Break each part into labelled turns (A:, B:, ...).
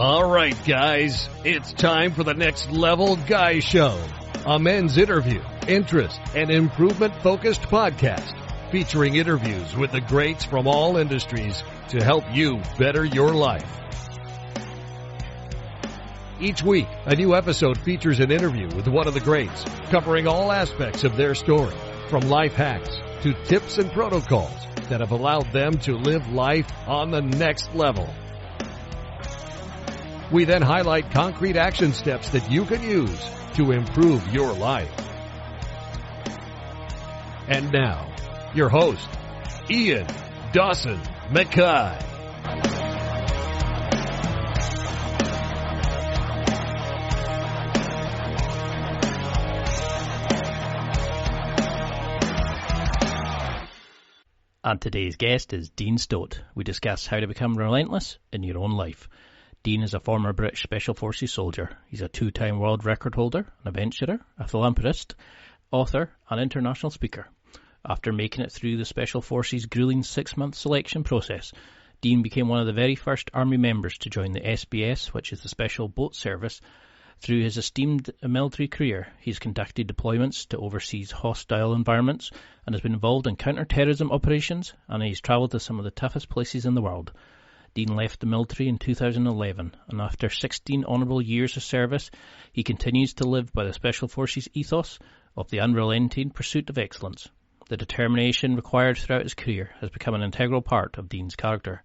A: All right, guys, it's time for the Next Level Guy Show, a men's interview, interest, and improvement-focused podcast featuring interviews with the greats from all industries to help you better your life. Each week, a new episode features an interview with one of the greats, covering all aspects of their story, from life hacks to tips and protocols that have allowed them to live life on the next level. We then highlight concrete action steps that you can use to improve your life. And now, your host, Ian Dawson Mackay.
B: And today's guest is Dean Stott. We discuss how to become relentless in your own life. Dean is a former British Special Forces soldier. He's a two-time world record holder, an adventurer, a philanthropist, author, and international speaker. After making it through the Special Forces' gruelling 6-month selection process, Dean became one of the very first Army members to join the SBS, which is the Special Boat Service. Through his esteemed military career, he's conducted deployments to overseas hostile environments and has been involved in counter-terrorism operations, and he's travelled to some of the toughest places in the world. Dean left the military in 2011, and after 16 honourable years of service, he continues to live by the Special Forces ethos of the unrelenting pursuit of excellence. The determination required throughout his career has become an integral part of Dean's character.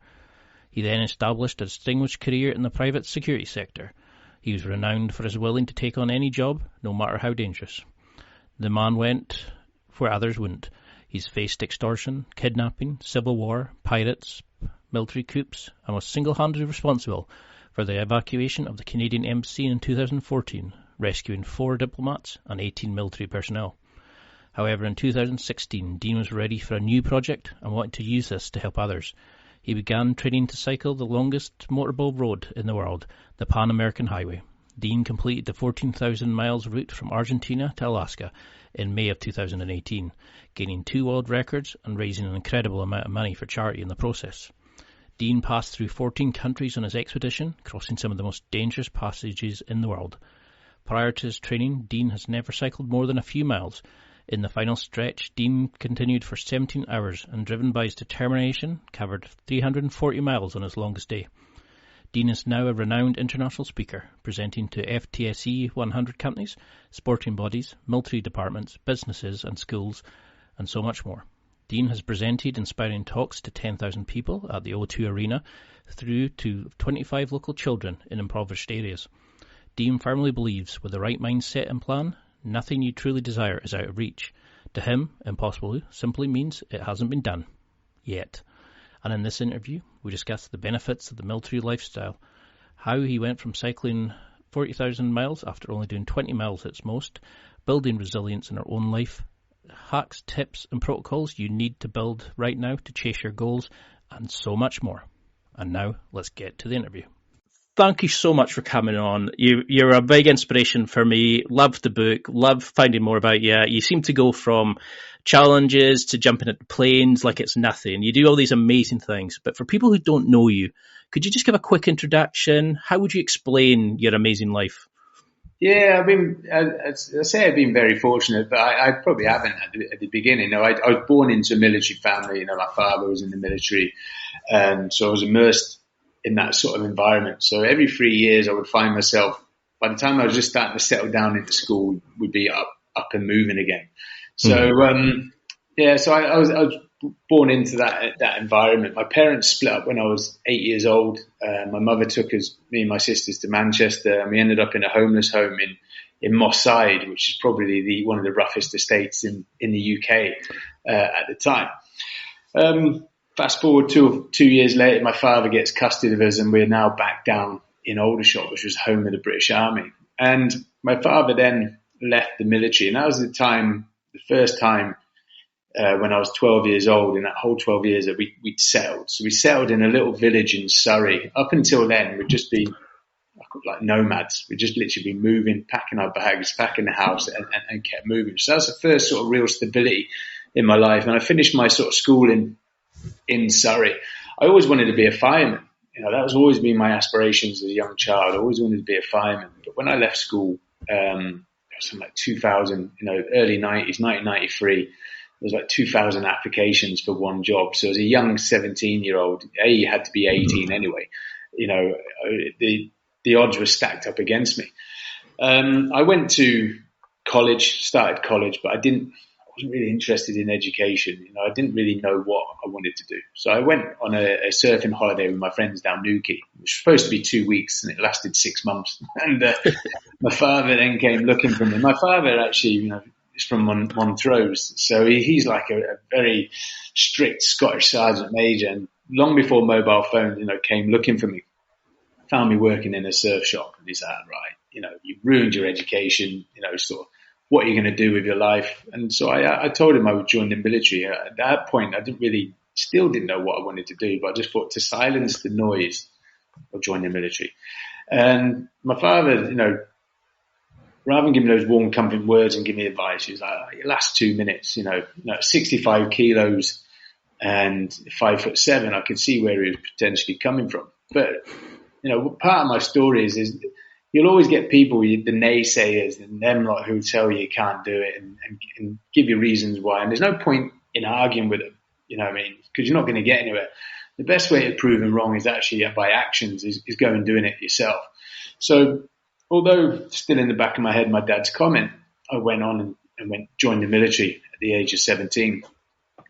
B: He then established a distinguished career in the private security sector. He was renowned for his willing to take on any job, no matter how dangerous. The man went where others wouldn't. He's faced extortion, kidnapping, civil war, pirates, military coups, and was single-handedly responsible for the evacuation of the Canadian Embassy in 2014, rescuing 4 diplomats and 18 military personnel. However, in 2016, Dean was ready for a new project and wanted to use this to help others. He began training to cycle the longest motorable road in the world, the Pan American Highway. Dean completed the 14,000 miles route from Argentina to Alaska in May of 2018, gaining 2 world records and raising an incredible amount of money for charity in the process. Dean passed through 14 countries on his expedition, crossing some of the most dangerous passages in the world. Prior to his training, Dean has never cycled more than a few miles. In the final stretch, Dean continued for 17 hours and, driven by his determination, covered 340 miles on his longest day. Dean is now a renowned international speaker, presenting to FTSE 100 companies, sporting bodies, military departments, businesses and schools, and so much more. Dean has presented inspiring talks to 10,000 people at the O2 Arena through to 25 local children in impoverished areas. Dean firmly believes with the right mindset and plan, nothing you truly desire is out of reach. To him, impossible simply means it hasn't been done yet. And in this interview, we discuss the benefits of the military lifestyle, how he went from cycling 40,000 miles after only doing 20 miles at its most, building resilience in our own life, hacks, tips and protocols you need to build right now to chase your goals, and so much more. And now, let's get to the interview. Thank you so much for coming on. You're a big inspiration for me. Love the book. Love finding more about you. You seem to go from challenges to jumping into planes like it's nothing. You do all these amazing things. But for people who don't know you, could you just give a quick introduction? How would you explain your amazing life?
C: Yeah, I say I've been very fortunate, but I probably haven't at the beginning. I was born into a military family. My father was in the military, so I was immersed in that sort of environment. So every 3 years I would find myself, by the time I was just starting to settle down into school, would be up and moving again. So, so I was born into that environment. My parents split up when I was 8 years old. My mother took me and my sisters to Manchester, and we ended up in a homeless home in Moss Side, which is probably one of the roughest estates in the UK at the time. Fast forward 2 years later, my father gets custody of us, and we're now back down in Aldershot, which was home of the British Army. And my father then left the military, and that was the first time when I was 12 years old, in that whole 12 years that we'd settled. So we settled in a little village in Surrey. Up until then, we'd just been like nomads. We'd just literally been moving, packing our bags, packing the house, and kept moving. So that's the first sort of real stability in my life. And I finished my sort of schooling in Surrey. I always wanted to be a fireman. that was always been my aspirations as a young child. I always wanted to be a fireman. But when I left school, it was like 2000, early 90s, 1993, there was like 2,000 applications for one job. So as a young 17-year-old, you had to be 18 anyway. The odds were stacked up against me. I went to started college, but I wasn't really interested in education. I didn't really know what I wanted to do. So I went on a surfing holiday with my friends down Newquay, which was supposed to be 2 weeks, and it lasted 6 months. And my father then came looking for me. My father actually, is from Montrose, so he's like a very strict Scottish sergeant major. And long before mobile phones, came looking for me, found me working in a surf shop, and he said, right, you've ruined your education, sort of, what are you going to do with your life? And so I told him I would join the military. At that point, I still didn't know what I wanted to do, but I just thought to silence the noise, I'll join the military. And my father, rather than give me those warm, comforting words and give me advice, he was like, your last 2 minutes, 65 kilos and 5'7", I could see where he was potentially coming from. But, part of my story is you'll always get people, the naysayers, and them who tell you can't do it and give you reasons why. And there's no point in arguing with them, because you're not going to get anywhere. The best way to prove them wrong is actually by actions, is go and doing it yourself. So although still in the back of my head, my dad's comment, I went on and joined the military at the age of 17.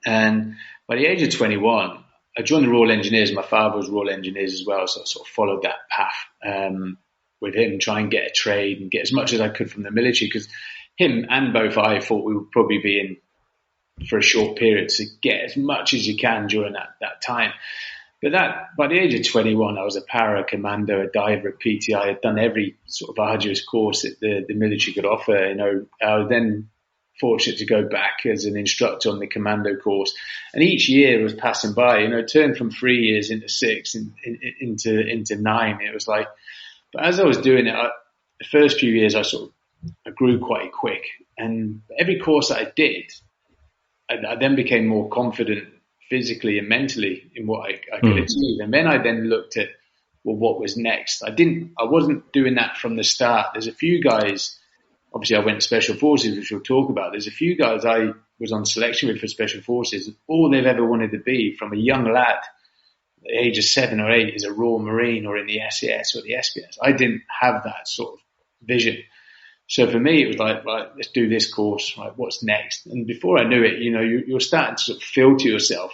C: And by the age of 21, I joined the Royal Engineers. My father was Royal Engineers as well, so I sort of followed that path with him, try and get a trade and get as much as I could from the military, because him and both I thought we would probably be in for a short period, to get as much as you can during that time. But by the age of 21, I was a para, commando, a diver, a PTI. I had done every sort of arduous course that the military could offer. I was then fortunate to go back as an instructor on the commando course. And each year was passing by, turned from 3 years into 6 and into 9. It was like, but as I was doing it, the first few years I grew quite quick. And every course that I did, I then became more confident physically and mentally in what I could achieve. And then I looked at, what was next? I wasn't doing that from the start. There's a few guys, obviously I went to Special Forces, which we'll talk about. There's a few guys I was on selection with for Special Forces. All they've ever wanted to be from a young lad, at the age of 7 or 8, is a Royal Marine or in the SAS or the SBS. I didn't have that sort of vision. So for me, it was like, right, let's do this course. Right, what's next? And before I knew it, you're starting to sort of filter yourself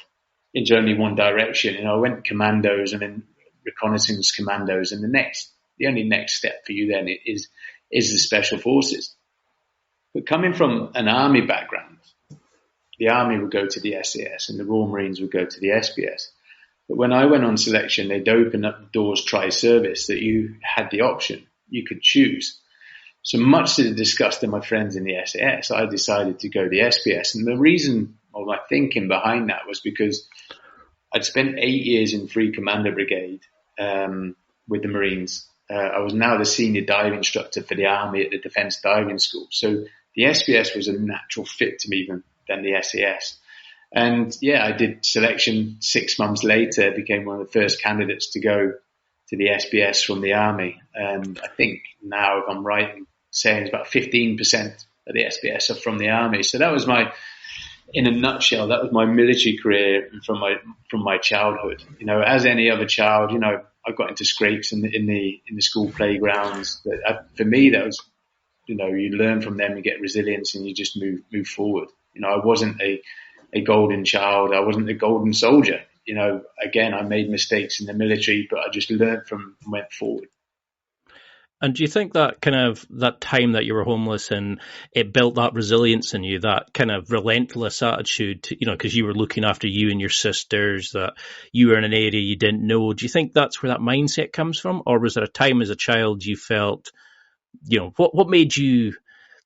C: into only one direction. I went commandos and then reconnaissance commandos, and the only next step for you then is the Special Forces. But coming from an army background, the army would go to the SAS and the Royal Marines would go to the SBS. But when I went on selection, they'd open up the doors, try service, that you had the option, you could choose. So much to the disgust of my friends in the SAS, I decided to go the SBS. And the reason, or my thinking behind that, was because I'd spent 8 years in Free Commander Brigade with the Marines. I was now the senior dive instructor for the Army at the Defence Diving School. So the SBS was a natural fit to me even than the SAS. And I did selection 6 months later, became one of the first candidates to go to the SBS from the Army. And I think now, if I'm right in saying, it's about 15% of the SBS are from the Army. So that was in a nutshell, that was my military career from my childhood. As any other child, I got into scrapes in the school playgrounds. But for me, that was, you learn from them, you get resilience, and you just move forward. I wasn't a golden child. I wasn't a golden soldier. Again, I made mistakes in the military, but I just learned from and went forward.
B: And do you think that that time that you were homeless and it built that resilience in you, that kind of relentless attitude, because you were looking after you and your sisters, that you were in an area you didn't know. Do you think that's where that mindset comes from? Or was there a time as a child you felt, what made you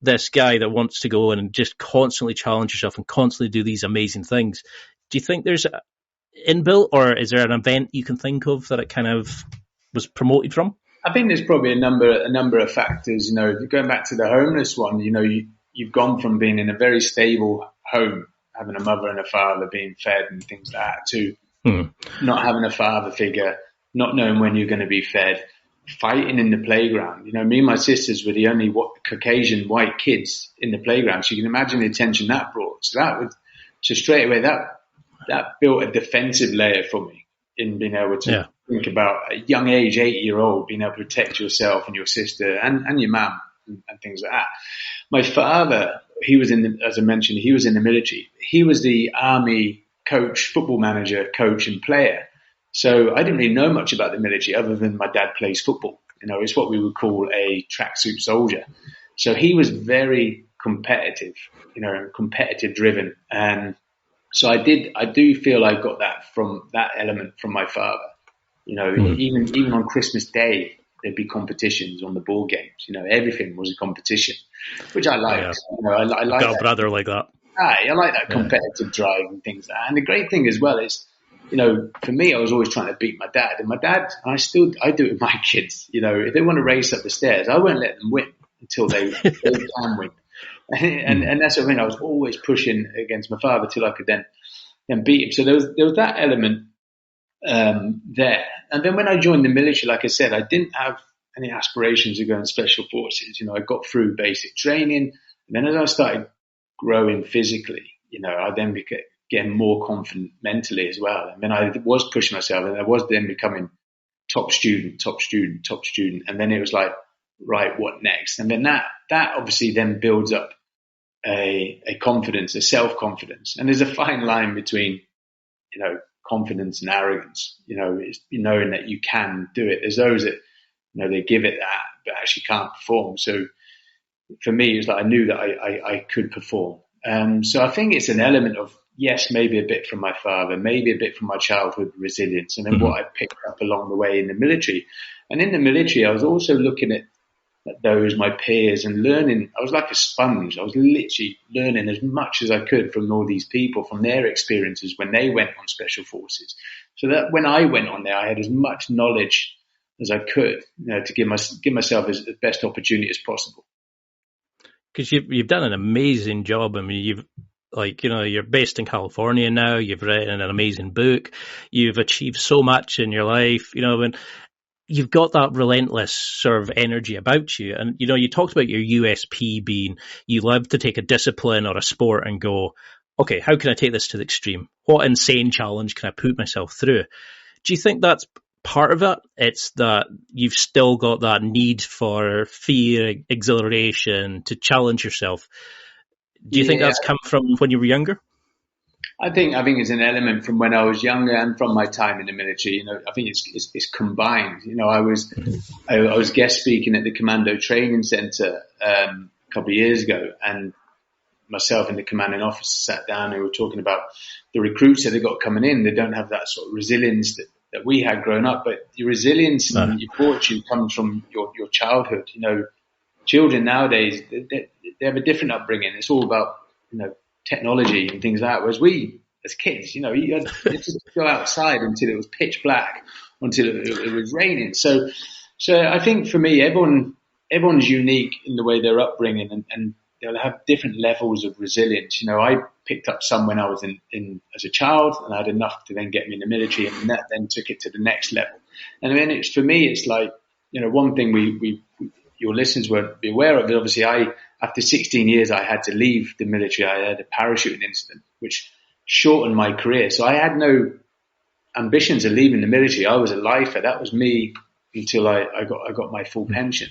B: this guy that wants to go and just constantly challenge yourself and constantly do these amazing things? Do you think there's inbuilt, or is there an event you can think of that it kind of was promoted from?
C: I think there's probably a number of factors. Going back to the homeless one, you've gone from being in a very stable home, having a mother and a father being fed and things like that, to not having a father figure, not knowing when you're going to be fed, fighting in the playground. You know, me and my sisters were the only Caucasian white kids in the playground. So you can imagine the attention that brought. So straight away that built a defensive layer for me in being able to think about a young age, 8-year-old, being able to protect yourself and your sister and your mum and things like that. My father, as I mentioned, he was in the military. He was the army coach, football manager, coach and player. So I didn't really know much about the military other than my dad plays football. You know, it's what we would call a tracksuit soldier. So he was very competitive, you know, competitive driven. And so I do feel I got that element from my father. You know, even on Christmas Day, there'd be competitions on the board games. You know, everything was a competition, which I liked. Yeah. You know, I like
B: got a brother like that.
C: I like that competitive drive and things like that. And the great thing as well is, you know, for me, I was always trying to beat my dad. And my dad, I do it with my kids. You know, if they want to race up the stairs, I won't let them win until they can win. And that's what I mean. I was always pushing against my father till I could then beat him. So there was that element there. And then when I joined the military, like I said, I didn't have any aspirations to go in special forces. You know, I got through basic training. And then as I started growing physically, you know, I then became getting more confident mentally as well. And then I was pushing myself, and I was then becoming top student. And then it was like, right, what next? And then that obviously then builds up a confidence, a self-confidence. And there's a fine line between, you know, confidence and arrogance. You know, it's knowing that you can do it. There's those that, you know, they give it that, but actually can't perform. So for me, it's like I knew that I could perform. So I think it's an element of, yes, maybe a bit from my father, maybe a bit from my childhood resilience, and then what I picked up along the way in the military. And in the military, I was also looking at those, my peers, and learning. I was like a sponge. I was literally learning as much as I could from all these people, from their experiences when they went on special forces. So that when I went on there, I had as much knowledge as I could, you know, to give myself as the best opportunity as possible.
B: Because you've done an amazing job. I mean, you're based in California now. You've written an amazing book. You've achieved so much in your life. You know, and you've got that relentless sort of energy about you. And, you know, you talked about your USP being you love to take a discipline or a sport and go, okay, how can I take this to the extreme? What insane challenge can I put myself through? Do you think that's part of it? It's that you've still got that need for fear, exhilaration, to challenge yourself. Do you think that's come from when you were younger?
C: I think it's an element from when I was younger and from my time in the military. You know, I think it's combined. You know, I was guest speaking at the Commando Training Center a couple of years ago, and myself and the commanding officer sat down and we were talking about the recruits that they got coming in. They don't have that sort of resilience that we had growing up, but your resilience and your fortune comes from your childhood. You know, children nowadays, they have a different upbringing. It's all about, you know, technology and things like that. Whereas we, as kids, you know, you had to go outside until it was pitch black, until it was raining. So I think for me, everyone's unique in the way they're upbringing, and they'll have different levels of resilience. You know, I picked up some when I was in as a child, and I had enough to then get me in the military, and that then took it to the next level. And then for me, it's like, you know, one thing we your listeners won't be aware of it. Obviously, after 16 years, I had to leave the military. I had a parachuting incident, which shortened my career. So I had no ambitions of leaving the military. I was a lifer. That was me until I got my full pension.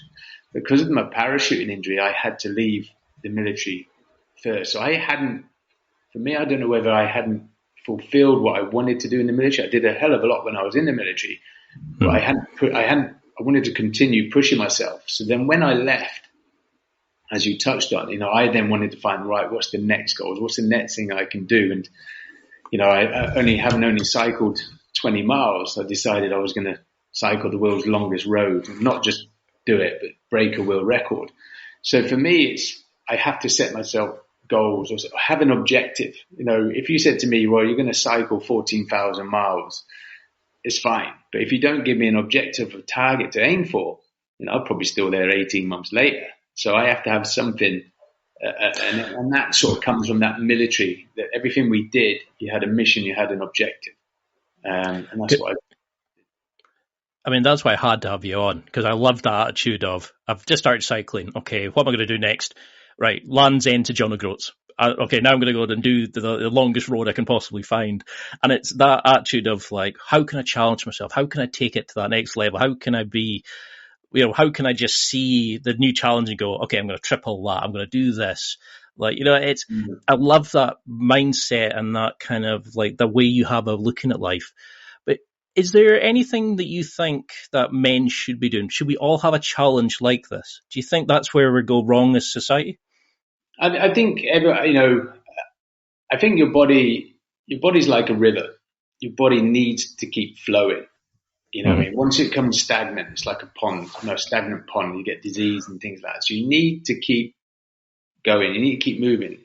C: Because of my parachuting injury, I had to leave the military first. So I don't know whether I hadn't fulfilled what I wanted to do in the military. I did a hell of a lot when I was in the military, but I wanted to continue pushing myself. So then when I left, as you touched on, you know, I then wanted to find, right, what's the next goals? What's the next thing I can do? And, you know, having only cycled 20 miles, I decided I was going to cycle the world's longest road, and not just do it, but break a world record. So for me, I have to set myself goals or have an objective. You know, if you said to me, well, you're going to cycle 14,000 miles, it's fine. But if you don't give me an objective or target to aim for, you know, I'll probably still there 18 months later. So I have to have something, and that sort of comes from that military, that everything we did, you had a mission, you had an objective. And that's what I
B: I mean, that's why I had to have you on, because I love that attitude of, I've just started cycling. Okay, what am I going to do next? Right, Land's End to John O'Groats. Okay, now I'm going to go and do the longest road I can possibly find. And it's that attitude of like, how can I challenge myself? How can I take it to that next level? How can I be, how can I just see the new challenge and go, okay, I'm going to triple that. I'm going to do this. Like, I love that mindset and that kind of like the way you have of looking at life. But is there anything that you think that men should be doing? Should we all have a challenge like this? Do you think that's where we go wrong as society?
C: I think I think your body's like a river. Your body needs to keep flowing. What I mean? Once it becomes stagnant, it's like a pond. Stagnant pond, you get disease and things like that. So you need to keep going. You need to keep moving.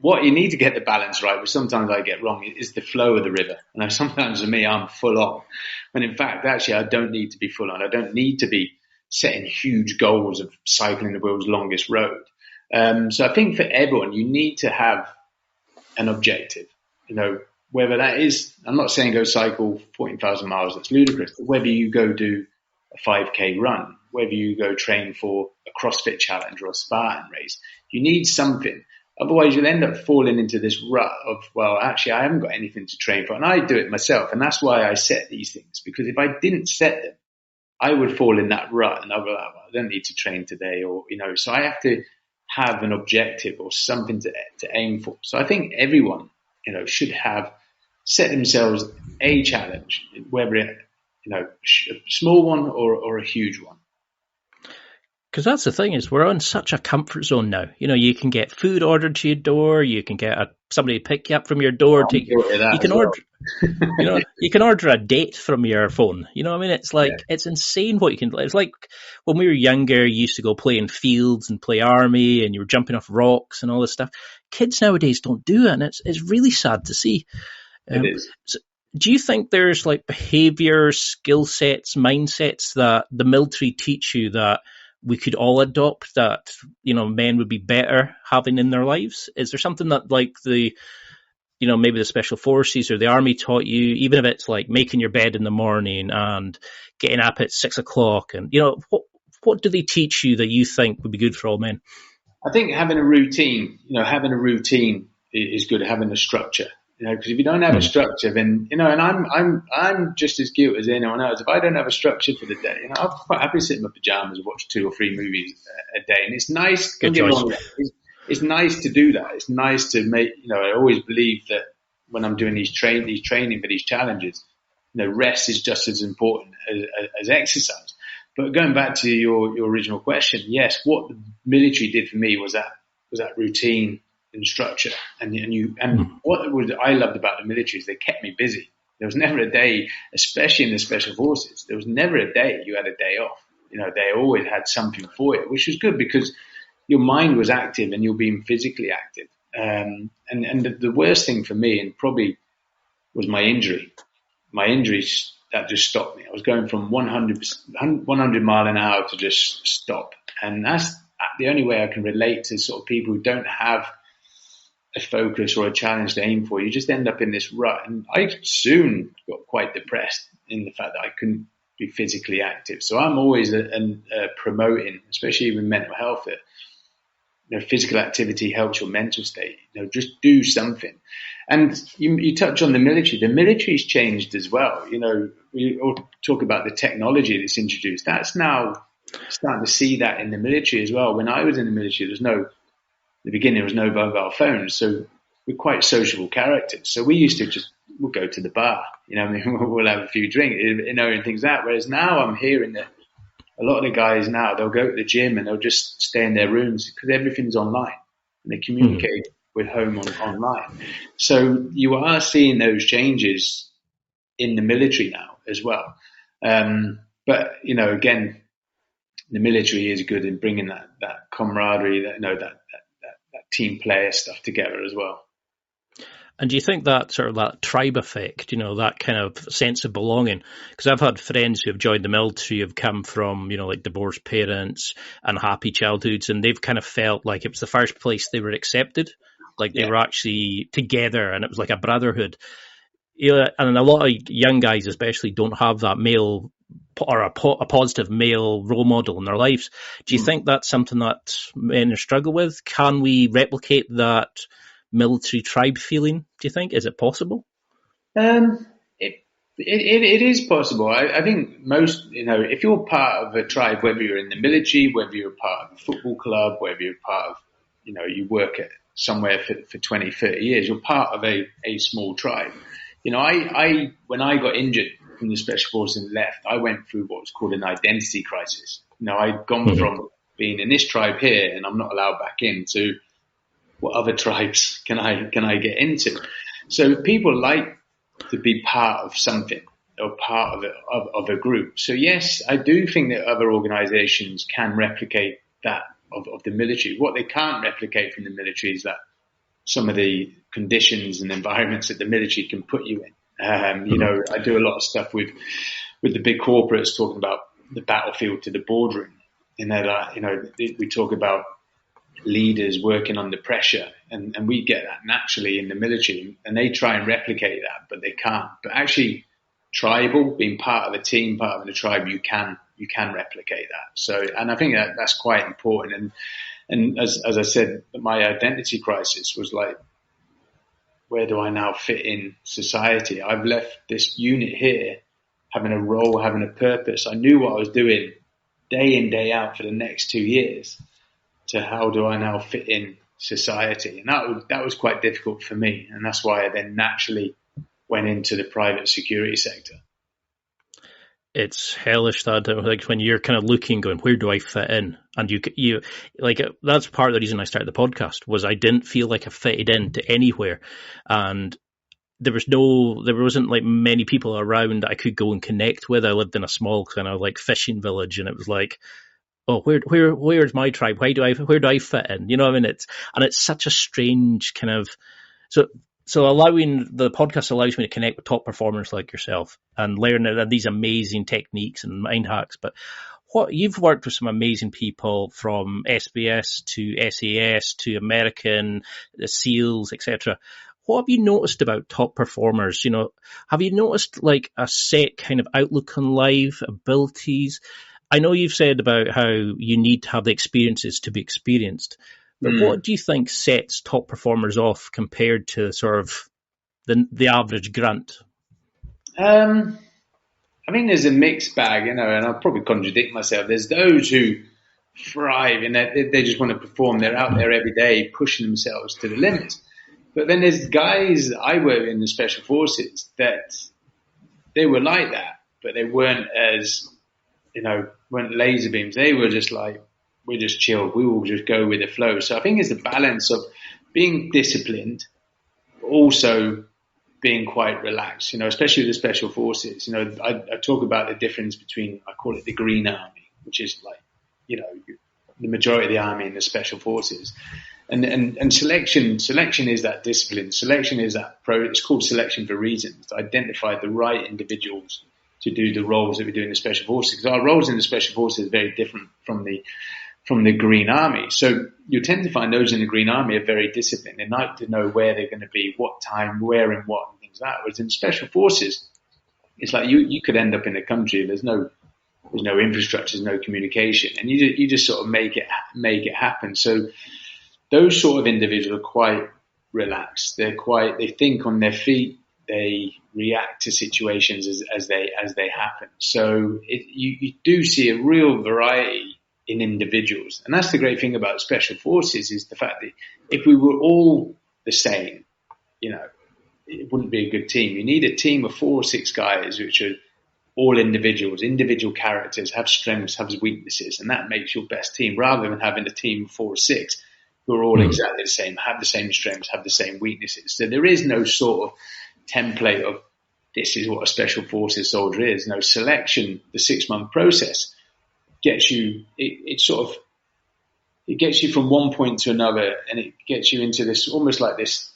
C: What you need to get the balance right, which sometimes I get wrong, is the flow of the river. And sometimes for me, I'm full on. When in fact, actually, I don't need to be full on. I don't need to be setting huge goals of cycling the world's longest road. So I think for everyone, you need to have an objective, whether that is, I'm not saying go cycle 14,000 miles, that's ludicrous, but whether you go do a 5K run, whether you go train for a CrossFit challenge or a Spartan race, you need something. Otherwise you'll end up falling into this rut of, well, actually I haven't got anything to train for. And I do it myself. And that's why I set these things, because if I didn't set them, I would fall in that rut and I'd be like, well, I don't need to train today, or, so I have to have an objective or something to aim for. So I think everyone, should have set themselves a challenge, whether it, a small one or a huge one.
B: Because that's the thing, is we're on such a comfort zone now. You can get food ordered to your door. You can get somebody to pick you up from your door. You can order, you can order a date from your phone. It's like, It's insane what you can. It's like when we were younger, you used to go play in fields and play army, and you were jumping off rocks and all this stuff. Kids nowadays don't do it, and it's really sad to see.
C: It is.
B: So do you think there's like behaviors, skill sets, mindsets that the military teach you that we could all adopt, that, men would be better having in their lives? Is there something that like maybe the special forces or the army taught you, even if it's like making your bed in the morning and getting up at 6 o'clock, and, what do they teach you that you think would be good for all men?
C: I think having a routine, is good, having a structure. Because if you don't have a structure, then, and I'm just as guilty as anyone else. If I don't have a structure for the day, I'm quite happy to sit in my pajamas and watch 2 or 3 movies a day. And it's nice.
B: Good choice.
C: It's nice to do that. It's nice to make, I always believe that when I'm doing these training for these challenges, rest is just as important as exercise. But going back to your original question, yes, what the military did for me was that routine and structure, and what I loved about the military is they kept me busy. There was never a day, especially in the special forces, there was never a day you had a day off. They always had something for you, which was good because your mind was active and you're being physically active. And the worst thing for me, and probably, was my injury. My injuries that just stopped me. I was going from 100 mile an hour to just stop, and that's the only way I can relate to sort of people who don't have a focus or a challenge to aim for. You just end up in this rut. And I soon got quite depressed in the fact that I couldn't be physically active. So I'm always promoting, especially with mental health, that physical activity helps your mental state. Just do something. And you touch on the military. The military's changed as well. We all talk about the technology that's introduced. That's now starting to see that in the military as well. When I was in the military, in the beginning, there was no mobile phones, so we're quite sociable characters. So we used to we'll go to the bar, we'll have a few drinks, and things like that. Whereas now I'm hearing that a lot of the guys now, they'll go to the gym and they'll just stay in their rooms because everything's online and they communicate with home online. So you are seeing those changes in the military now as well. But, again, the military is good in bringing that camaraderie, that team player stuff together as well.
B: And do you think that sort of that tribe effect, that kind of sense of belonging? Because I've had friends who have joined the military who have come from, like divorced parents and happy childhoods, and they've kind of felt like it was the first place they were accepted, like they were actually together, and it was like a brotherhood. And a lot of young guys especially don't have that male a positive male role model in their lives. Do you think that's something that men struggle with? Can we replicate that military tribe feeling? Do you think? Is it possible?
C: It is possible. I think most, if you're part of a tribe, whether you're in the military, whether you're part of a football club, whether you're part of, you work at somewhere for 20, 30 years, you're part of a small tribe. When I got injured from the Special Forces and left, I went through what's called an identity crisis. I'd gone from being in this tribe here and I'm not allowed back in to what other tribes can I get into? So people like to be part of something or part of a group. So yes, I do think that other organizations can replicate that of the military. What they can't replicate from the military is that some of the conditions and environments that the military can put you in. I do a lot of stuff with the big corporates talking about the battlefield to the boardroom. We talk about leaders working under pressure, and we get that naturally in the military, and they try and replicate that, but they can't. But actually, tribal, being part of a team, part of the tribe, you can replicate that. So, and I think that's quite important. And as I said, my identity crisis was like, where do I now fit in society? I've left this unit here, having a role, having a purpose. I knew what I was doing day in, day out for the next 2 years. To how do I now fit in society? And that was quite difficult for me. And that's why I then naturally went into the private security sector.
B: It's hellish that, like, when you're kind of looking, going, where do I fit in? And you like, that's part of the reason I started the podcast, was I didn't feel like I fitted into anywhere. And there wasn't like many people around that I could go and connect with. I lived in a small kind of like fishing village, and it was like, oh, where's my tribe? Where do I fit in? You know what I mean? It's such a strange kind of, so allowing the podcast allows me to connect with top performers like yourself and learn these amazing techniques and mind hacks. But you've worked with some amazing people, from SBS to SAS to American, the SEALs, etc. What have you noticed about top performers? Have you noticed like a set kind of outlook on life, abilities? I know you've said about how you need to have the experiences to be experienced, but what do you think sets top performers off compared to sort of the average grunt?
C: I mean, there's a mixed bag, and I'll probably contradict myself. There's those who thrive and they just want to perform. They're out there every day pushing themselves to the limits. But then there's guys I work in the Special Forces that they were like that, but they weren't as, weren't laser beams. They were just like, we're just chill. We will just go with the flow. So I think it's the balance of being disciplined, but also being quite relaxed, especially with the Special Forces. I talk about the difference between, I call it the Green Army, which is like, the majority of the army and the Special Forces. And selection is that discipline. Selection is that it's called selection for reasons, to identify the right individuals to do the roles that we do in the Special Forces. Because our roles in the Special Forces are very different from the Green Army. So you tend to find those in the Green Army are very disciplined. They like to know where they're going to be, what time, where and what, and things like that. Whereas in Special Forces, it's like you could end up in a country, there's no infrastructure, there's no communication, and you just sort of make it happen. So those sort of individuals are quite relaxed. They think on their feet. They react to situations as they happen. So you do see a real variety in individuals, and that's the great thing about Special Forces, is the fact that if we were all the same, it wouldn't be a good team. You need a team of 4 or 6 guys which are all individual characters, have strengths, have weaknesses, and that makes your best team, rather than having a team of 4 or 6 who are all exactly the same, have the same strengths, have the same weaknesses. So there is no sort of template of this is what a Special Forces soldier is. No, selection, the 6-month process gets you, it gets you from one point to another, and it gets you into this, almost like this,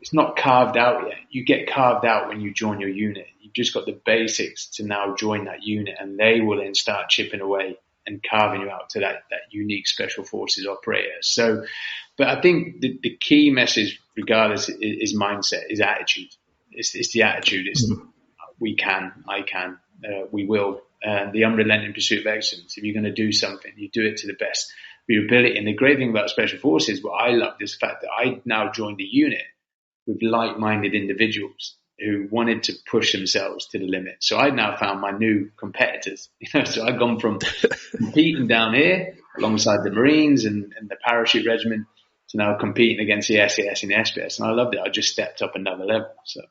C: it's not carved out yet. You get carved out when you join your unit. You've just got the basics to now join that unit, and they will then start chipping away and carving you out to that unique Special Forces operator. So, but I think the key message, regardless, is mindset, is attitude. It's the attitude. It's I can, we will. And the unrelenting pursuit of excellence. If you're going to do something, you do it to the best of your ability. And the great thing about Special Forces, what I loved, is the fact that I now joined a unit with like-minded individuals who wanted to push themselves to the limit. So I now found my new competitors. So I've gone from competing down here alongside the Marines and the parachute regiment to now competing against the SAS and the SBS. And I loved it. I just stepped up another level. So.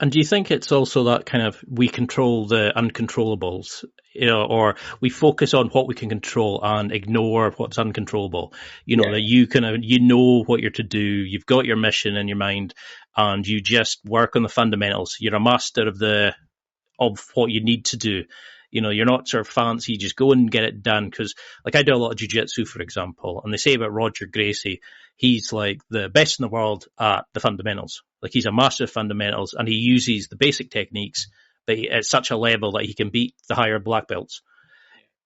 B: And do you think it's also that kind of we control the uncontrollables, or we focus on what we can control and ignore what's uncontrollable? That you know what you're to do, you've got your mission in your mind, and you just work on the fundamentals. You're a master of what you need to do. You're not sort of fancy, just go and get it done. Because, like, I do a lot of jiu-jitsu, for example, and they say about Roger Gracie, he's like the best in the world at the fundamentals. Like, he's a master of fundamentals, and he uses the basic techniques, but at such a level that he can beat the higher black belts.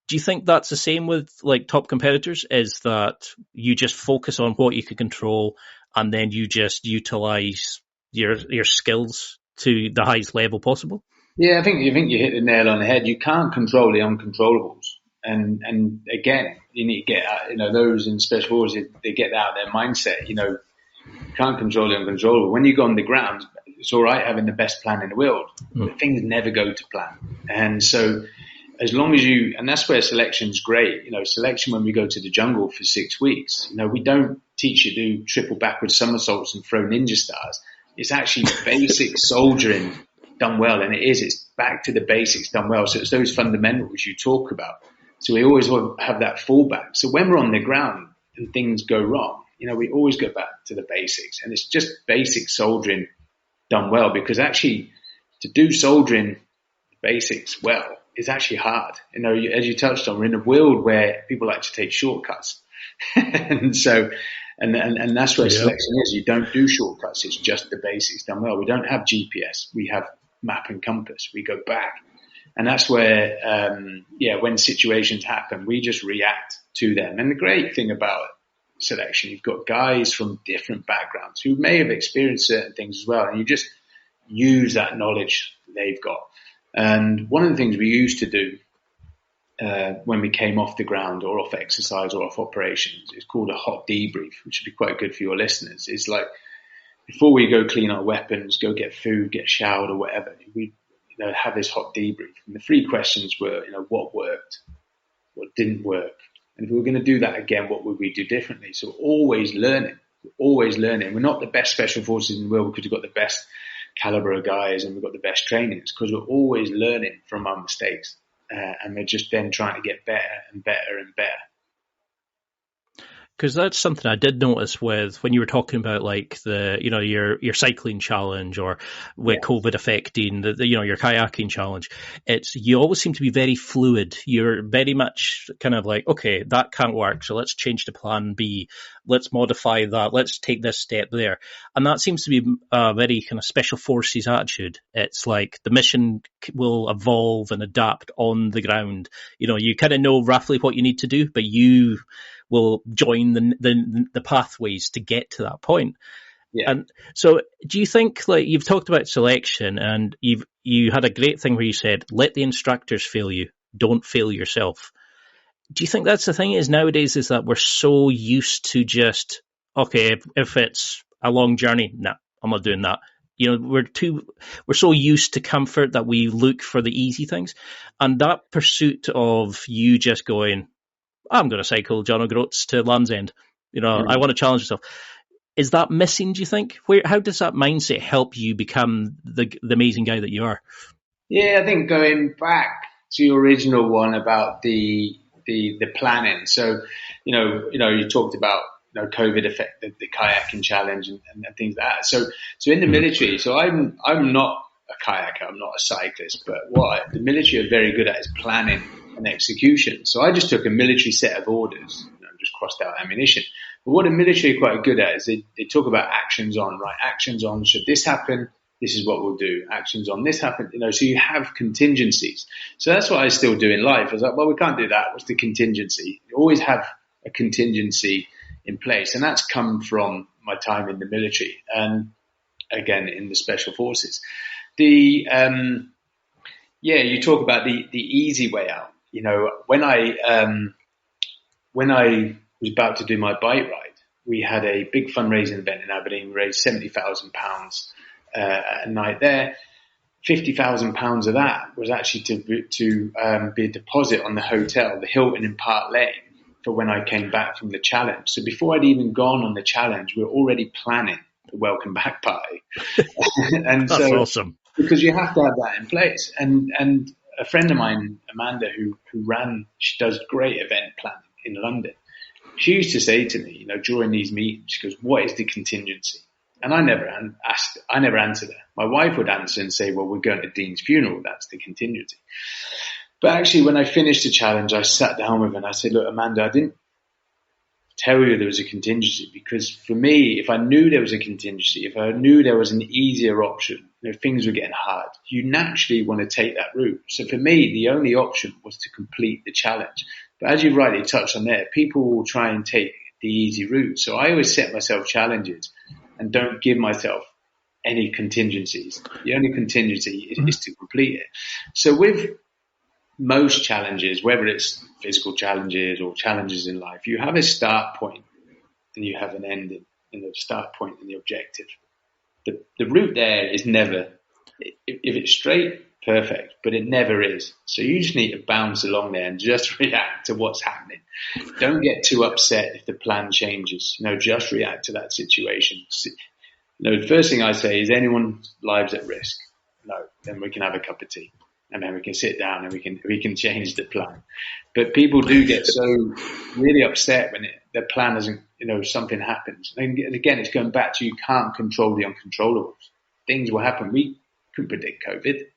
B: Do you think that's the same with, like, top competitors? Is that you just focus on what you can control, and then you just utilize your skills to the highest level possible?
C: Yeah, I think you hit the nail on the head. You can't control the uncontrollables, and again, you need to get out. Those in Special Forces, they get out of their mindset. You can't control the uncontrollable. When you go on the ground, it's all right having the best plan in the world, but things never go to plan. And so, as long as and that's where selection's great. Selection, when we go to the jungle for 6 weeks, we don't teach you to do triple backward somersaults and throw ninja stars. It's actually basic soldiering done well, and it's back to the basics done well. So it's those fundamentals you talk about. So we always have that fallback. So when we're on the ground and things go wrong, we always go back to the basics, and it's just basic soldiering done well, because actually to do soldiering basics well is actually hard. As you touched on, we're in a world where people like to take shortcuts. And so, and that's where selection is. You don't do shortcuts. It's just the basics done well. We don't have GPS. We have map and compass. We go back. And that's where, when situations happen, we just react to them. And the great thing about selection, you've got guys from different backgrounds who may have experienced certain things as well. And you just use that knowledge they've got. And one of the things we used to do when we came off the ground or off exercise or off operations is called a hot debrief, which would be quite good for your listeners. It's like, before we go clean our weapons, go get food, get showered or whatever, we have this hot debrief. And the 3 questions were, what worked, what didn't work, and if we were going to do that again, what would we do differently? So always learning. We're not the best Special Forces in the world because we've got the best caliber of guys and we've got the best training. It's because we're always learning from our mistakes. And we're just then trying to get better and better and better.
B: Because that's something I did notice with when you were talking about, like, the your cycling challenge, or with COVID affecting your kayaking challenge. It's, you always seem to be very fluid. You're very much kind of like, okay, that can't work, so let's change to plan B. Let's modify that. Let's take this step there. And that seems to be a very kind of Special Forces attitude. It's like the mission will evolve and adapt on the ground. You kind of know roughly what you need to do, but you will join the pathways to get to that point. Yeah. And so, do you think, like, you've talked about selection, and you had a great thing where you said, let the instructors fail you, don't fail yourself. Do you think that's the thing is nowadays, is that we're so used to just, okay, if it's a long journey, nah, I'm not doing that. We're so used to comfort that we look for the easy things, and that pursuit of you just going, I'm going to cycle John O'Groats to Land's End. I want to challenge myself. Is that missing, do you think? How does that mindset help you become the amazing guy that you are?
C: Yeah, I think going back to your original one about the planning. So, you talked about COVID affect the kayaking challenge and things like that. So in the military, so I'm not a kayaker, I'm not a cyclist, but what the military are very good at is planning and execution. So I just took a military set of orders, just crossed out ammunition. But what the military are quite good at is they talk about actions on, right? Actions on, should this happen, this is what we'll do. Actions on, this happen, so you have contingencies. So that's what I still do in life. I was like, well, we can't do that. What's the contingency? You always have a contingency in place. And that's come from my time in the military and again in the Special Forces. Yeah, you talk about the easy way out. You know, when I was about to do my bike ride, we had a big fundraising event in Aberdeen. We raised £70,000 a night there. £50,000 of that was actually to be a deposit on the hotel, the Hilton in Park Lane, for when I came back from the challenge. So before I'd even gone on the challenge, we were already planning the welcome back party. And
B: That's awesome.
C: Because you have to have that in place. And a friend of mine, Amanda, who she does great event planning in London. She used to say to me, you know, during these meetings, she goes, "What is the contingency?" And I never answered her. My wife would answer and say, "Well, we're going to Dean's funeral. That's the contingency." But actually, when I finished the challenge, I sat down with her and I said, "Look, Amanda, I didn't tell you there was a contingency, because for me, if I knew there was a contingency, if I knew there was an easier option, you know, things were getting hard, you naturally want to take that route. So for me, the only option was to complete the challenge." But as you rightly touched on there, people will try and take the easy route. So I always set myself challenges and don't give myself any contingencies. The only contingency is to complete it. So with most challenges, whether it's physical challenges or challenges in life, you have a start point and you have an ending, and the start point and the objective. The route there is never, if it's straight, perfect, but it never is. So you just need to bounce along there and just react to what's happening. Don't get too upset if the plan changes. You know, just react to that situation. You know, the first thing I say is, anyone's lives at risk? No, then we can have a cup of tea. And then we can sit down and we can change the plan. But people do get so really upset when their plan isn't, you know, something happens. And again, it's going back to, you can't control the uncontrollables. Things will happen. We couldn't predict COVID.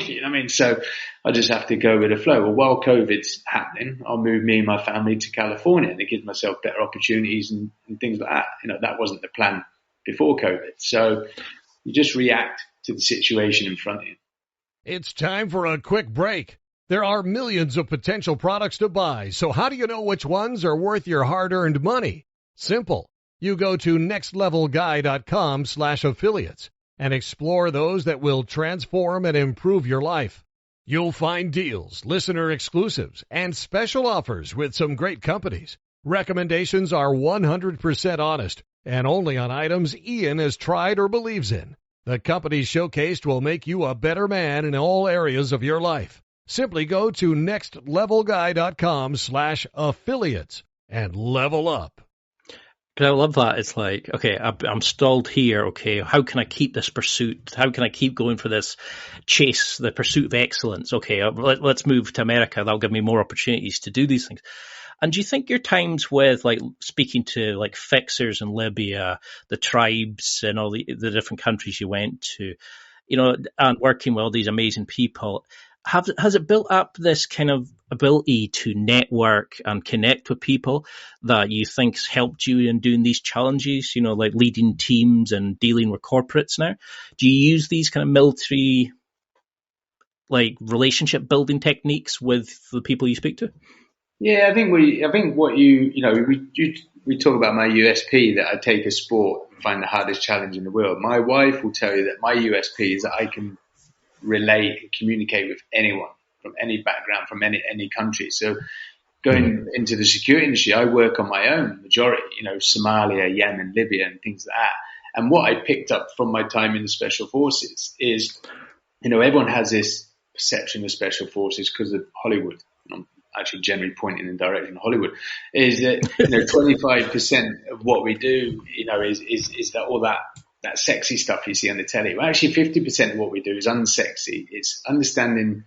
C: You know what I mean? So I just have to go with the flow. Well, while COVID's happening, I'll move me and my family to California, and it gives myself better opportunities and things like that. You know, that wasn't the plan before COVID. So you just react to the situation in front of you.
A: It's time for a quick break. There are millions of potential products to buy, so how do you know which ones are worth your hard-earned money? Simple. You go to nextlevelguy.com/affiliates and explore those that will transform and improve your life. You'll find deals, listener exclusives, and special offers with some great companies. Recommendations are 100% honest and only on items Ian has tried or believes in. The companies showcased will make you a better man in all areas of your life. Simply go to nextlevelguy.com/affiliates and level up.
B: I love that. It's like, okay, I'm stalled here. Okay, how can I keep this pursuit? How can I keep going for this chase, the pursuit of excellence? Okay, let's move to America. That'll give me more opportunities to do these things. And do you think your times with, like, speaking to, like, fixers in Libya, the tribes and all the different countries you went to, you know, and working with all these amazing people, has it built up this kind of ability to network and connect with people that you think's helped you in doing these challenges, you know, like leading teams and dealing with corporates now? Do you use these kind of military, like, relationship building techniques with the people you speak to?
C: Yeah, I think what we talk about my USP, that I take a sport and find the hardest challenge in the world. My wife will tell you that my USP is that I can relate and communicate with anyone from any background, from any country. So going into the security industry, I work on my own majority, you know, Somalia, Yemen, Libya, and things like that. And what I picked up from my time in the special forces is, you know, everyone has this perception of special forces because of Hollywood. I'm actually generally pointing in the direction of Hollywood, is that, you know, 25% of what we do, you know, is that all that sexy stuff you see on the telly. Well, actually 50% of what we do is unsexy. It's understanding,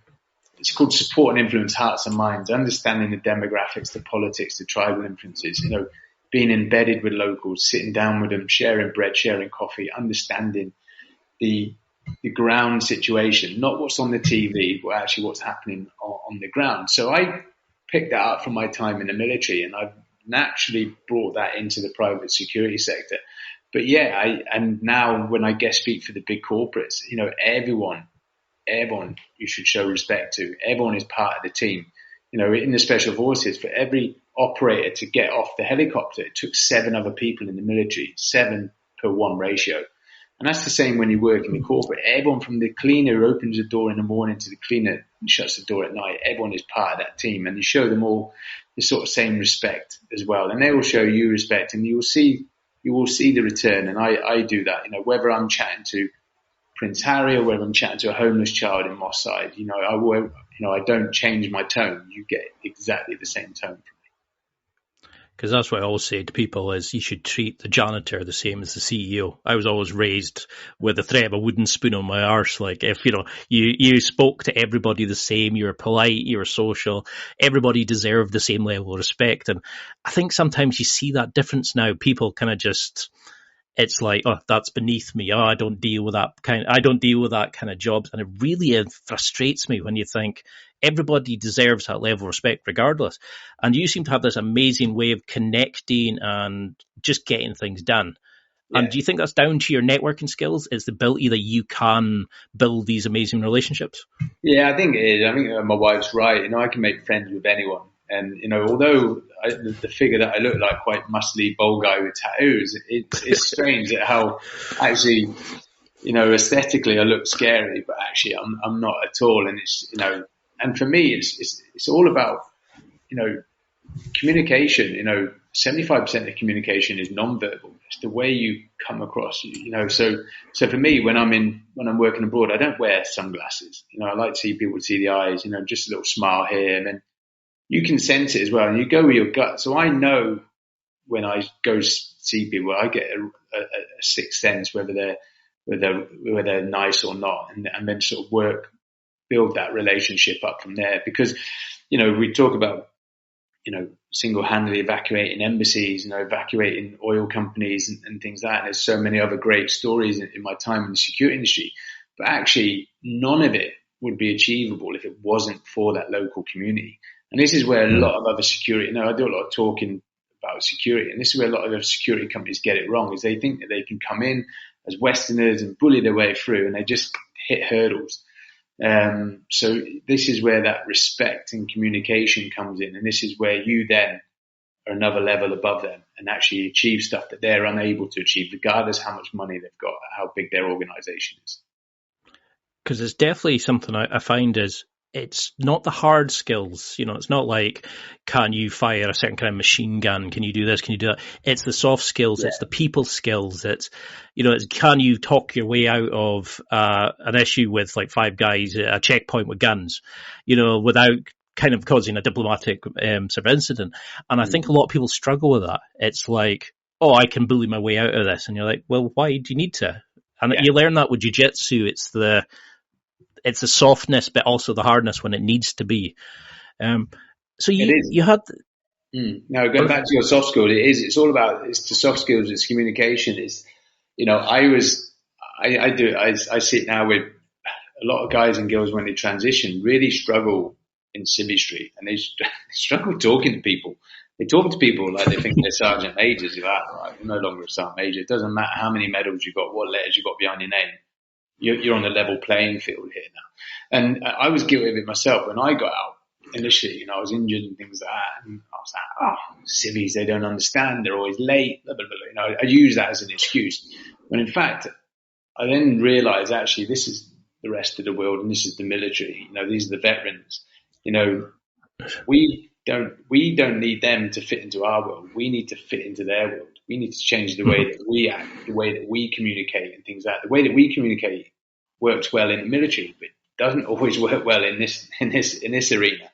C: it's called support and influence hearts and minds, understanding the demographics, the politics, the tribal influences, you know, being embedded with locals, sitting down with them, sharing bread, sharing coffee, understanding the ground situation, not what's on the TV, but actually what's happening on the ground. So I picked that up from my time in the military, and I've naturally brought that into the private security sector. But yeah, and now when I guest speak for the big corporates, you know, everyone you should show respect to. Everyone is part of the team. You know, in the special forces, for every operator to get off the helicopter, it took 7 other people in the military, 7-1 ratio. And that's the same when you work in the corporate. Everyone from the cleaner who opens the door in the morning to the cleaner shuts the door at night. Everyone is part of that team, and you show them all the sort of same respect as well, and they will show you respect, and you will see the return. And I do that, whether I'm chatting to Prince Harry or whether I'm chatting to a homeless child in Moss Side, I don't change my tone. You get exactly the same tone from me.
B: Because that's what I always say to people is you should treat the janitor the same as the CEO. I was always raised with the threat of a wooden spoon on my arse. Like if, you spoke to everybody the same, you were polite, you were social, everybody deserved the same level of respect. And I think sometimes you see that difference now. People kind of just, it's like, oh, that's beneath me. Oh, I don't deal with that kind of jobs. And it really frustrates me when you think everybody deserves that level of respect regardless. And you seem to have this amazing way of connecting and just getting things done. Yeah. And do you think that's down to your networking skills? It's the ability that you can build these amazing relationships?
C: Yeah, I think it is. I think my wife's right. I can make friends with anyone. And, although the figure that I look like, quite muscly, bold guy with tattoos, it's strange at how actually, aesthetically I look scary, but actually I'm not at all. And it's, and for me, it's all about, communication. 75% of communication is nonverbal. It's the way you come across. So for me, when I'm working abroad, I don't wear sunglasses. I like to see people see the eyes. Just a little smile here, and then you can sense it as well, and you go with your gut. So I know when I go see people, I get a sixth sense whether they're nice or not, and then sort of build that relationship up from there. Because, we talk about, single-handedly evacuating embassies, evacuating oil companies and things like that. And there's so many other great stories in my time in the security industry, but actually none of it would be achievable if it wasn't for that local community. And this is where a lot of other security, I do a lot of talking about security, and this is where a lot of other security companies get it wrong, is they think that they can come in as Westerners and bully their way through, and they just hit hurdles. So this is where that respect and communication comes in, and this is where you then are another level above them and actually achieve stuff that they're unable to achieve, regardless how much money they've got, how big their organization is.
B: Because it's definitely something I find is, it's not the hard skills, it's not like, can you fire a certain kind of machine gun? Can you do this? Can you do that? It's the soft skills. Yeah. It's the people skills. It's, it's, can you talk your way out of an issue with like five guys at a checkpoint with guns, without kind of causing a diplomatic sort of incident. And I think a lot of people struggle with that. It's like, oh, I can bully my way out of this. And you're like, well, why do you need to? And you learn that with jiu-jitsu. It's the softness, but also the hardness when it needs to be. So you had.
C: No, going back to your soft skills, it's all about, it's the soft skills, it's communication. It's, I sit now with a lot of guys and girls when they transition really struggle in civilistry, and they struggle talking to people. They talk to people like they think they're sergeant majors. You're like, right, you're no longer a sergeant major. It doesn't matter how many medals you got, what letters you got behind your name. You're on a level playing field here now. And I was guilty of it myself when I got out initially. I was injured and things like that. And I was like, civvies, they don't understand. They're always late. Blah, blah, blah. I use that as an excuse. When in fact, I then realized actually this is the rest of the world and this is the military. These are the veterans. We don't need them to fit into our world. We need to fit into their world. We need to change the way that we act, the way that we communicate and things like that. The way that we communicate works well in the military, but doesn't always work well in this arena.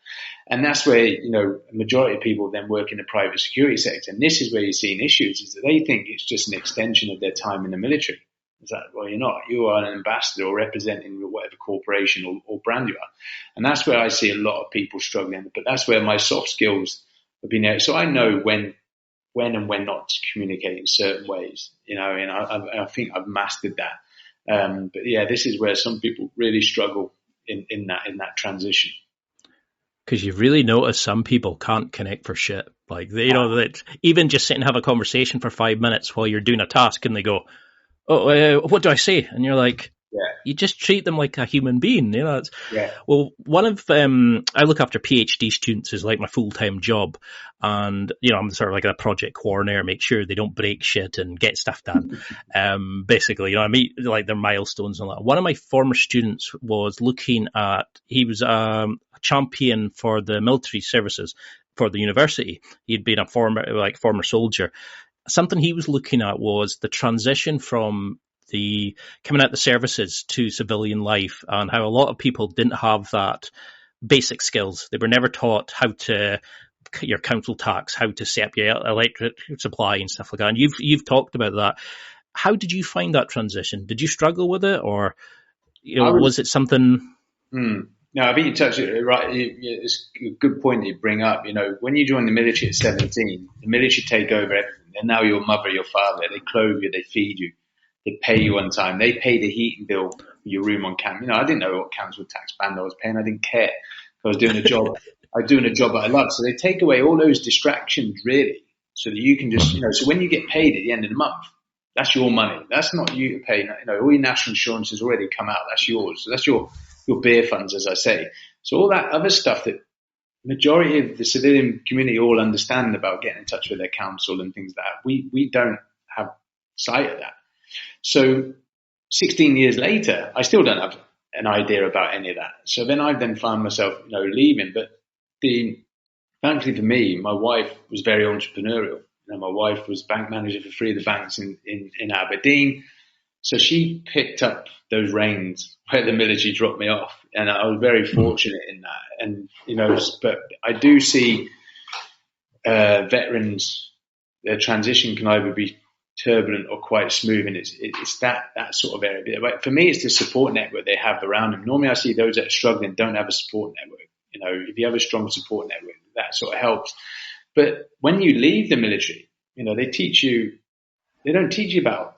C: And that's where, a majority of people then work in the private security sector. And this is where you're seeing issues, is that they think it's just an extension of their time in the military. It's like, well, you're not. You are an ambassador or representing whatever corporation or brand you are. And that's where I see a lot of people struggling. But that's where my soft skills have been there. So I know when and when not to communicate in certain ways, and I think I've mastered that. But yeah, this is where some people really struggle in that transition.
B: Because you've really noticed some people can't connect for shit. Like, that even just sit and have a conversation for 5 minutes while you're doing a task and they go, oh, what do I say? And you're like, You just treat them like a human being, you know.
C: Yeah.
B: Well, one of I look after PhD students is like my full-time job, and you know I'm sort of like a project coordinator, make sure they don't break shit and get stuff done. Basically, you know, I meet like their milestones and all that. One of my former students was looking at, he was a champion for the military services for the university. He'd been a former soldier. Something he was looking at was the transition from the coming out the services to civilian life, and how a lot of people didn't have that basic skills. They were never taught how to your council tax, how to set up your electric supply and stuff like that. And you've talked about that. How did you find that transition? Did you struggle with it, or was it something?
C: No, I think you touched it right. It's a good point that you bring up. You know, when you join the military at 17, the military take over everything. They're now your mother, your father. They clothe you, they feed you, they pay you on time. They pay the heating bill for your room on camp. You know, I didn't know what council tax band I was paying. I didn't care. I was doing a job. I was doing a job that I loved. So they take away all those distractions, really, so that you can just, you know. So when you get paid at the end of the month, that's your money. That's not you to pay. You know, all your national insurance has already come out. That's yours. So that's your beer funds, as I say. So all that other stuff that majority of the civilian community all understand about getting in touch with their council and things like that, we don't have sight of that. So 16 years later, I still don't have an idea about any of that. So then I found myself, you know, leaving. But thankfully for me, my wife was very entrepreneurial. You know, my wife was bank manager for 3 of the banks in Aberdeen. So she picked up those reins where the military dropped me off. And I was very fortunate in that. And, you know, but I do see veterans, their transition can either be turbulent or quite smooth. And it's that sort of area. But for me, it's the support network they have around them. Normally I see those that are struggling don't have a support network. You know, if you have a strong support network, that sort of helps. But when you leave the military, you know, they don't teach you about,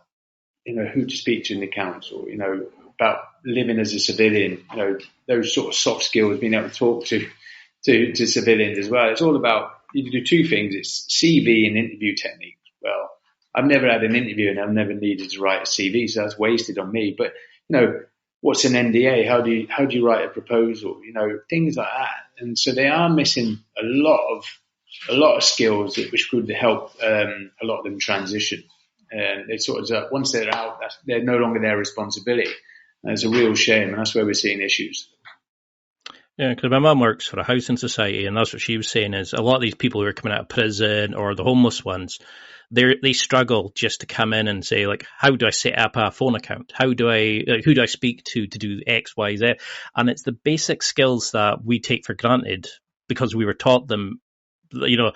C: you know, who to speak to in the council, you know, about living as a civilian, you know, those sort of soft skills, being able to talk to civilians as well. It's all about, you do 2 things. It's CV and interview technique. Well, I've never had an interview and I've never needed to write a CV, so that's wasted on me. But, you know, what's an NDA? How do you write a proposal? You know, things like that. And so they are missing a lot of skills which could help a lot of them transition. And they sort of, once they're out, they're no longer their responsibility. And it's a real shame, and that's where we're seeing issues.
B: Yeah, because my mum works for a housing society, and that's what she was saying is a lot of these people who are coming out of prison or the homeless ones, they struggle just to come in and say, like, how do I set up a phone account? Who do I speak to do X, Y, Z? And it's the basic skills that we take for granted because we were taught them, you know,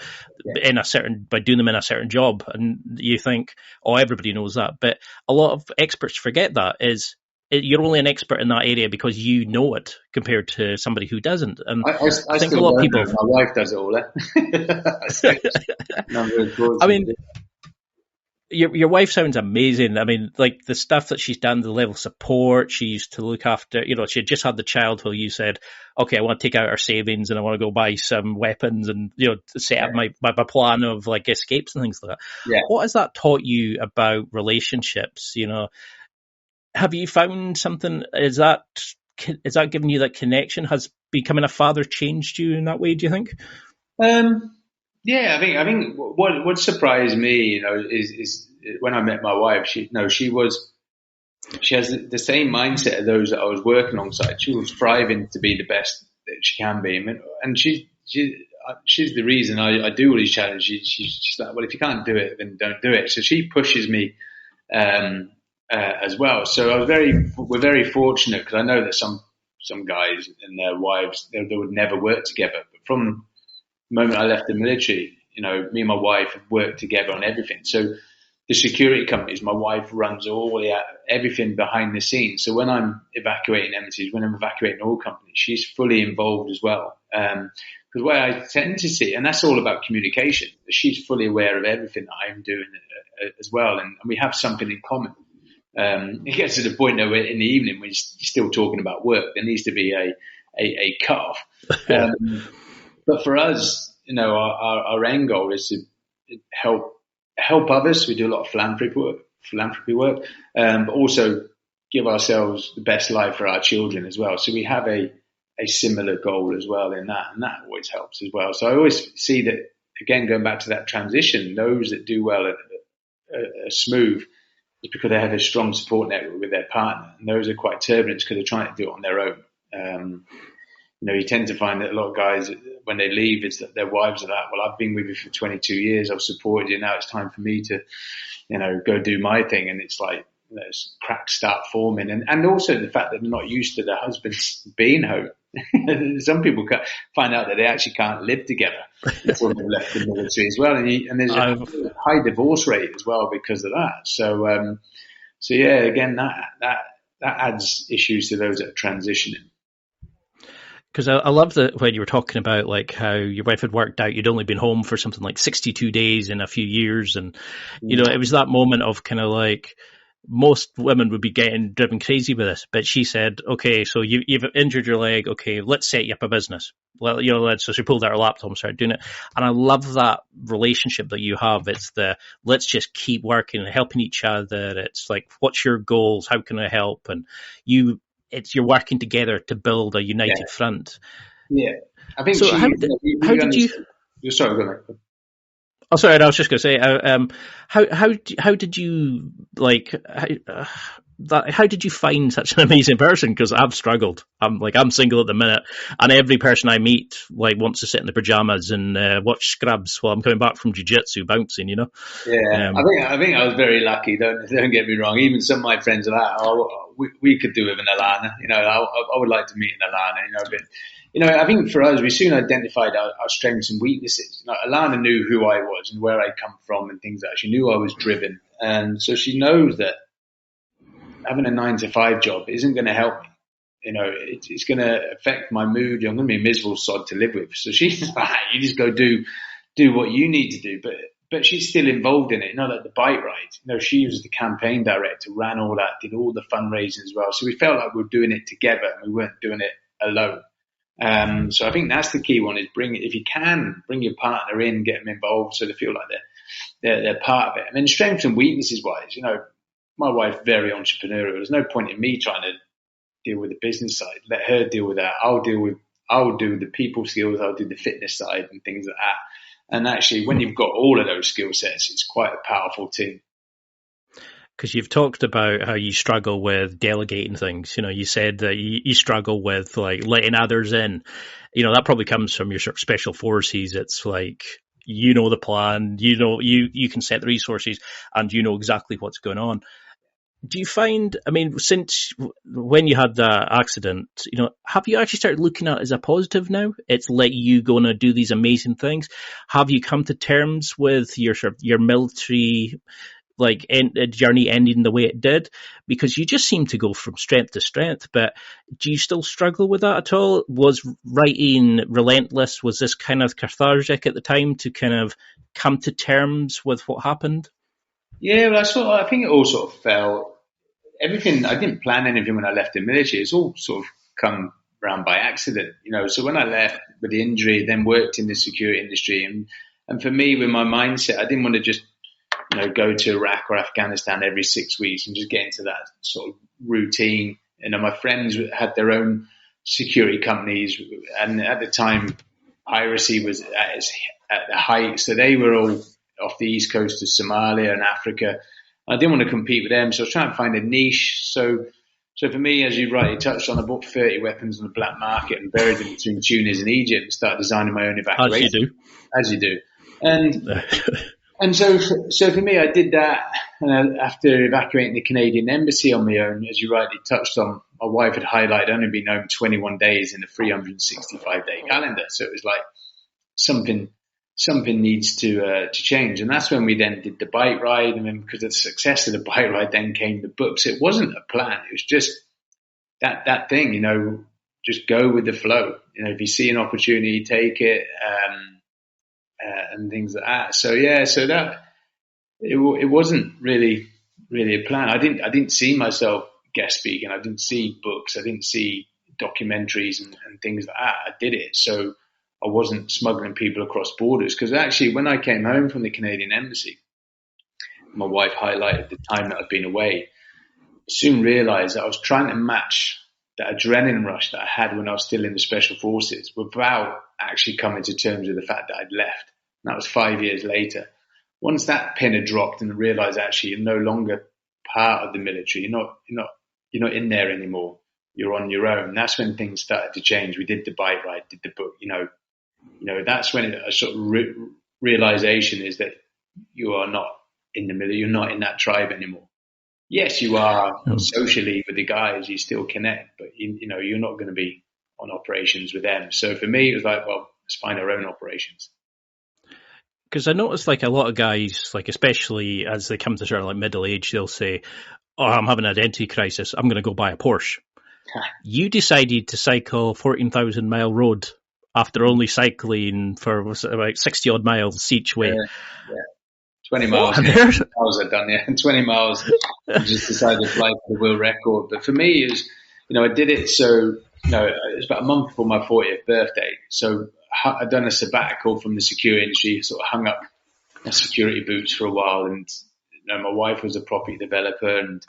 B: by doing them in a certain job. And you think, oh, everybody knows that. But a lot of experts forget that you're only an expert in that area because you know it compared to somebody who doesn't. And I think a lot of people.
C: My wife does it all.
B: I mean, your wife sounds amazing. I mean, like the stuff that she's done, the level of support she used to look after. You know, she had just had the child who you said, okay, I want to take out our savings and I want to go buy some weapons and, you know, set up my plan of like escapes and things like that.
C: Yeah.
B: What has that taught you about relationships? You know, have you found something? Is that giving you that connection? Has becoming a father changed you in that way? Do you think?
C: Yeah, I think what surprised me, you know, is when I met my wife. She has the same mindset of those that I was working alongside. She was striving to be the best that she can be, and she's the reason I do all these challenges. She's like, well, if you can't do it, then don't do it. So she pushes me as well. So we're very fortunate because I know that some guys and their wives they would never work together, but from the moment I left the military, you know, me and my wife have worked together on everything. So the security companies, my wife runs everything behind the scenes. So when I'm evacuating embassies, when I'm evacuating oil companies, she's fully involved as well. Because where I tend to see, and that's all about communication, she's fully aware of everything that I'm doing as well. And we have something in common. It gets to the point though, in the evening, when you're still talking about work, there needs to be a cut-off. But for us, you know, our end goal is to help others. We do a lot of philanthropy work, but also give ourselves the best life for our children as well. So we have a similar goal as well in that, and that always helps as well. So I always see that, again, going back to that transition, those that do well are smooth is because they have a strong support network with their partner, and those are quite turbulent because they're trying to do it on their own. You tend to find that a lot of guys, when they leave, it's that their wives are like, well, I've been with you for 22 years, I've supported you, now it's time for me to, go do my thing. And it's like, cracks start forming. And also the fact that they're not used to their husbands being home. Some people find out that they actually can't live together before they've left the military as well. And there's a high divorce rate as well because of that. So yeah, again, that adds issues to those that are transitioning.
B: Because I love that when you were talking about like how your wife had worked out, you'd only been home for something like 62 days in a few years. And, it was that moment of kind of like, most women would be getting driven crazy with this, but she said, okay, so you've injured your leg. Okay, let's set you up a business. Well, so she pulled out her laptop and started doing it. And I love that relationship that you have. It's let's just keep working and helping each other. It's like, what's your goals? How can I help? And you're working together to build a united front.
C: Yeah. I think
B: so. How did you?
C: You're sorry, go ahead.
B: Oh, sorry. I was just going to say, how did you like how did you find such an amazing person? Because I've struggled. I'm single at the minute, and every person I meet wants to sit in the pajamas and watch Scrubs while I'm coming back from jiu-jitsu bouncing.
C: Yeah, I think I was very lucky. Don't get me wrong. Even some of my friends are like, we could do with an Alana. I would like to meet an Alana. But. I think for us, we soon identified our strengths and weaknesses. Alana knew who I was and where I come from and things like that. She knew I was driven. And so she knows that having a 9-to-5 job isn't going to help me. It's going to affect my mood. I'm going to be a miserable sod to live with. So she's like, you just go do what you need to do. But she's still involved in it. Like the bike ride. She was the campaign director, ran all that, did all the fundraising as well. So we felt like we were doing it together and we weren't doing it alone. So I think that's the key one is if you can, bring your partner in, get them involved so they feel like they're part of it. And then strengths and weaknesses wise, my wife's very entrepreneurial. There's no point in me trying to deal with the business side. Let her deal with that. I'll do the people skills. I'll do the fitness side and things like that. And actually, when you've got all of those skill sets, it's quite a powerful team.
B: Because you've talked about how you struggle with delegating things. You said that you struggle with like letting others in. That probably comes from your sort of special forces. It's like, the plan, you can set the resources and you know exactly what's going on. Do you find, since when you had that accident, have you actually started looking at it as a positive now? It's let you go and do these amazing things. Have you come to terms with your military journey ending the way it did? Because you just seem to go from strength to strength, but do you still struggle with that at all? Was writing Relentless, was this kind of cathartic at the time to kind of come to terms with what happened?
C: Yeah, well, I think it all sort of fell. Everything, I didn't plan anything when I left the military. It's all sort of come around by accident, So when I left with the injury, then worked in the security industry, and for me, with my mindset, I didn't want to just go to Iraq or Afghanistan every 6 weeks and just get into that sort of routine. My friends had their own security companies, and at the time, piracy was at the height. So they were all off the east coast of Somalia and Africa. I didn't want to compete with them, so I was trying to find a niche. So for me, as you rightly touched on, I bought 30 weapons on the black market and buried them between Tunis and Egypt and started designing my own evacuation. As you do. And so for me, I did that. And after evacuating the Canadian embassy on my own, as you rightly touched on, my wife had highlighted I'd only been home 21 days in a 365-day calendar. So it was like something needs to change. And that's when we then did the bike ride. And then because of the success of the bike ride, then came the books. It wasn't a plan. It was just that thing, just go with the flow. If you see an opportunity, take it. And things like that. So that it wasn't really a plan. I didn't see myself guest speaking. I didn't see books. I didn't see documentaries and things like that. I did it. So I wasn't smuggling people across borders. Because actually, when I came home from the Canadian embassy, my wife highlighted the time that I'd been away. soon realized that I was trying to match that adrenaline rush that I had when I was still in the special forces without actually coming to terms with the fact that I'd left. And that was 5 years later. Once that pin had dropped and I realized actually you're no longer part of the military, you're not in there anymore. You're on your own. That's when things started to change. We did the bike ride, did the book, that's when a sort of realization is that you are not in the military. You're not in that tribe anymore. Yes, you are socially with the guys. You still connect, but you're not going to be on operations with them. So for me, it was like, well, let's find our own operations.
B: Because I noticed like a lot of guys, like especially as they come to sort of like middle age, they'll say, "Oh, I'm having an identity crisis. I'm going to go buy a Porsche." You decided to cycle 14,000-mile road after only cycling for about 60 odd miles each way.
C: Yeah. 20 miles. 20 miles I've done, yeah. 20 miles. I just decided to fly for the world record. But for me, it was, I did it so, it was about a month before my 40th birthday. So I'd done a sabbatical from the security industry, sort of hung up my security boots for a while. And, my wife was a property developer and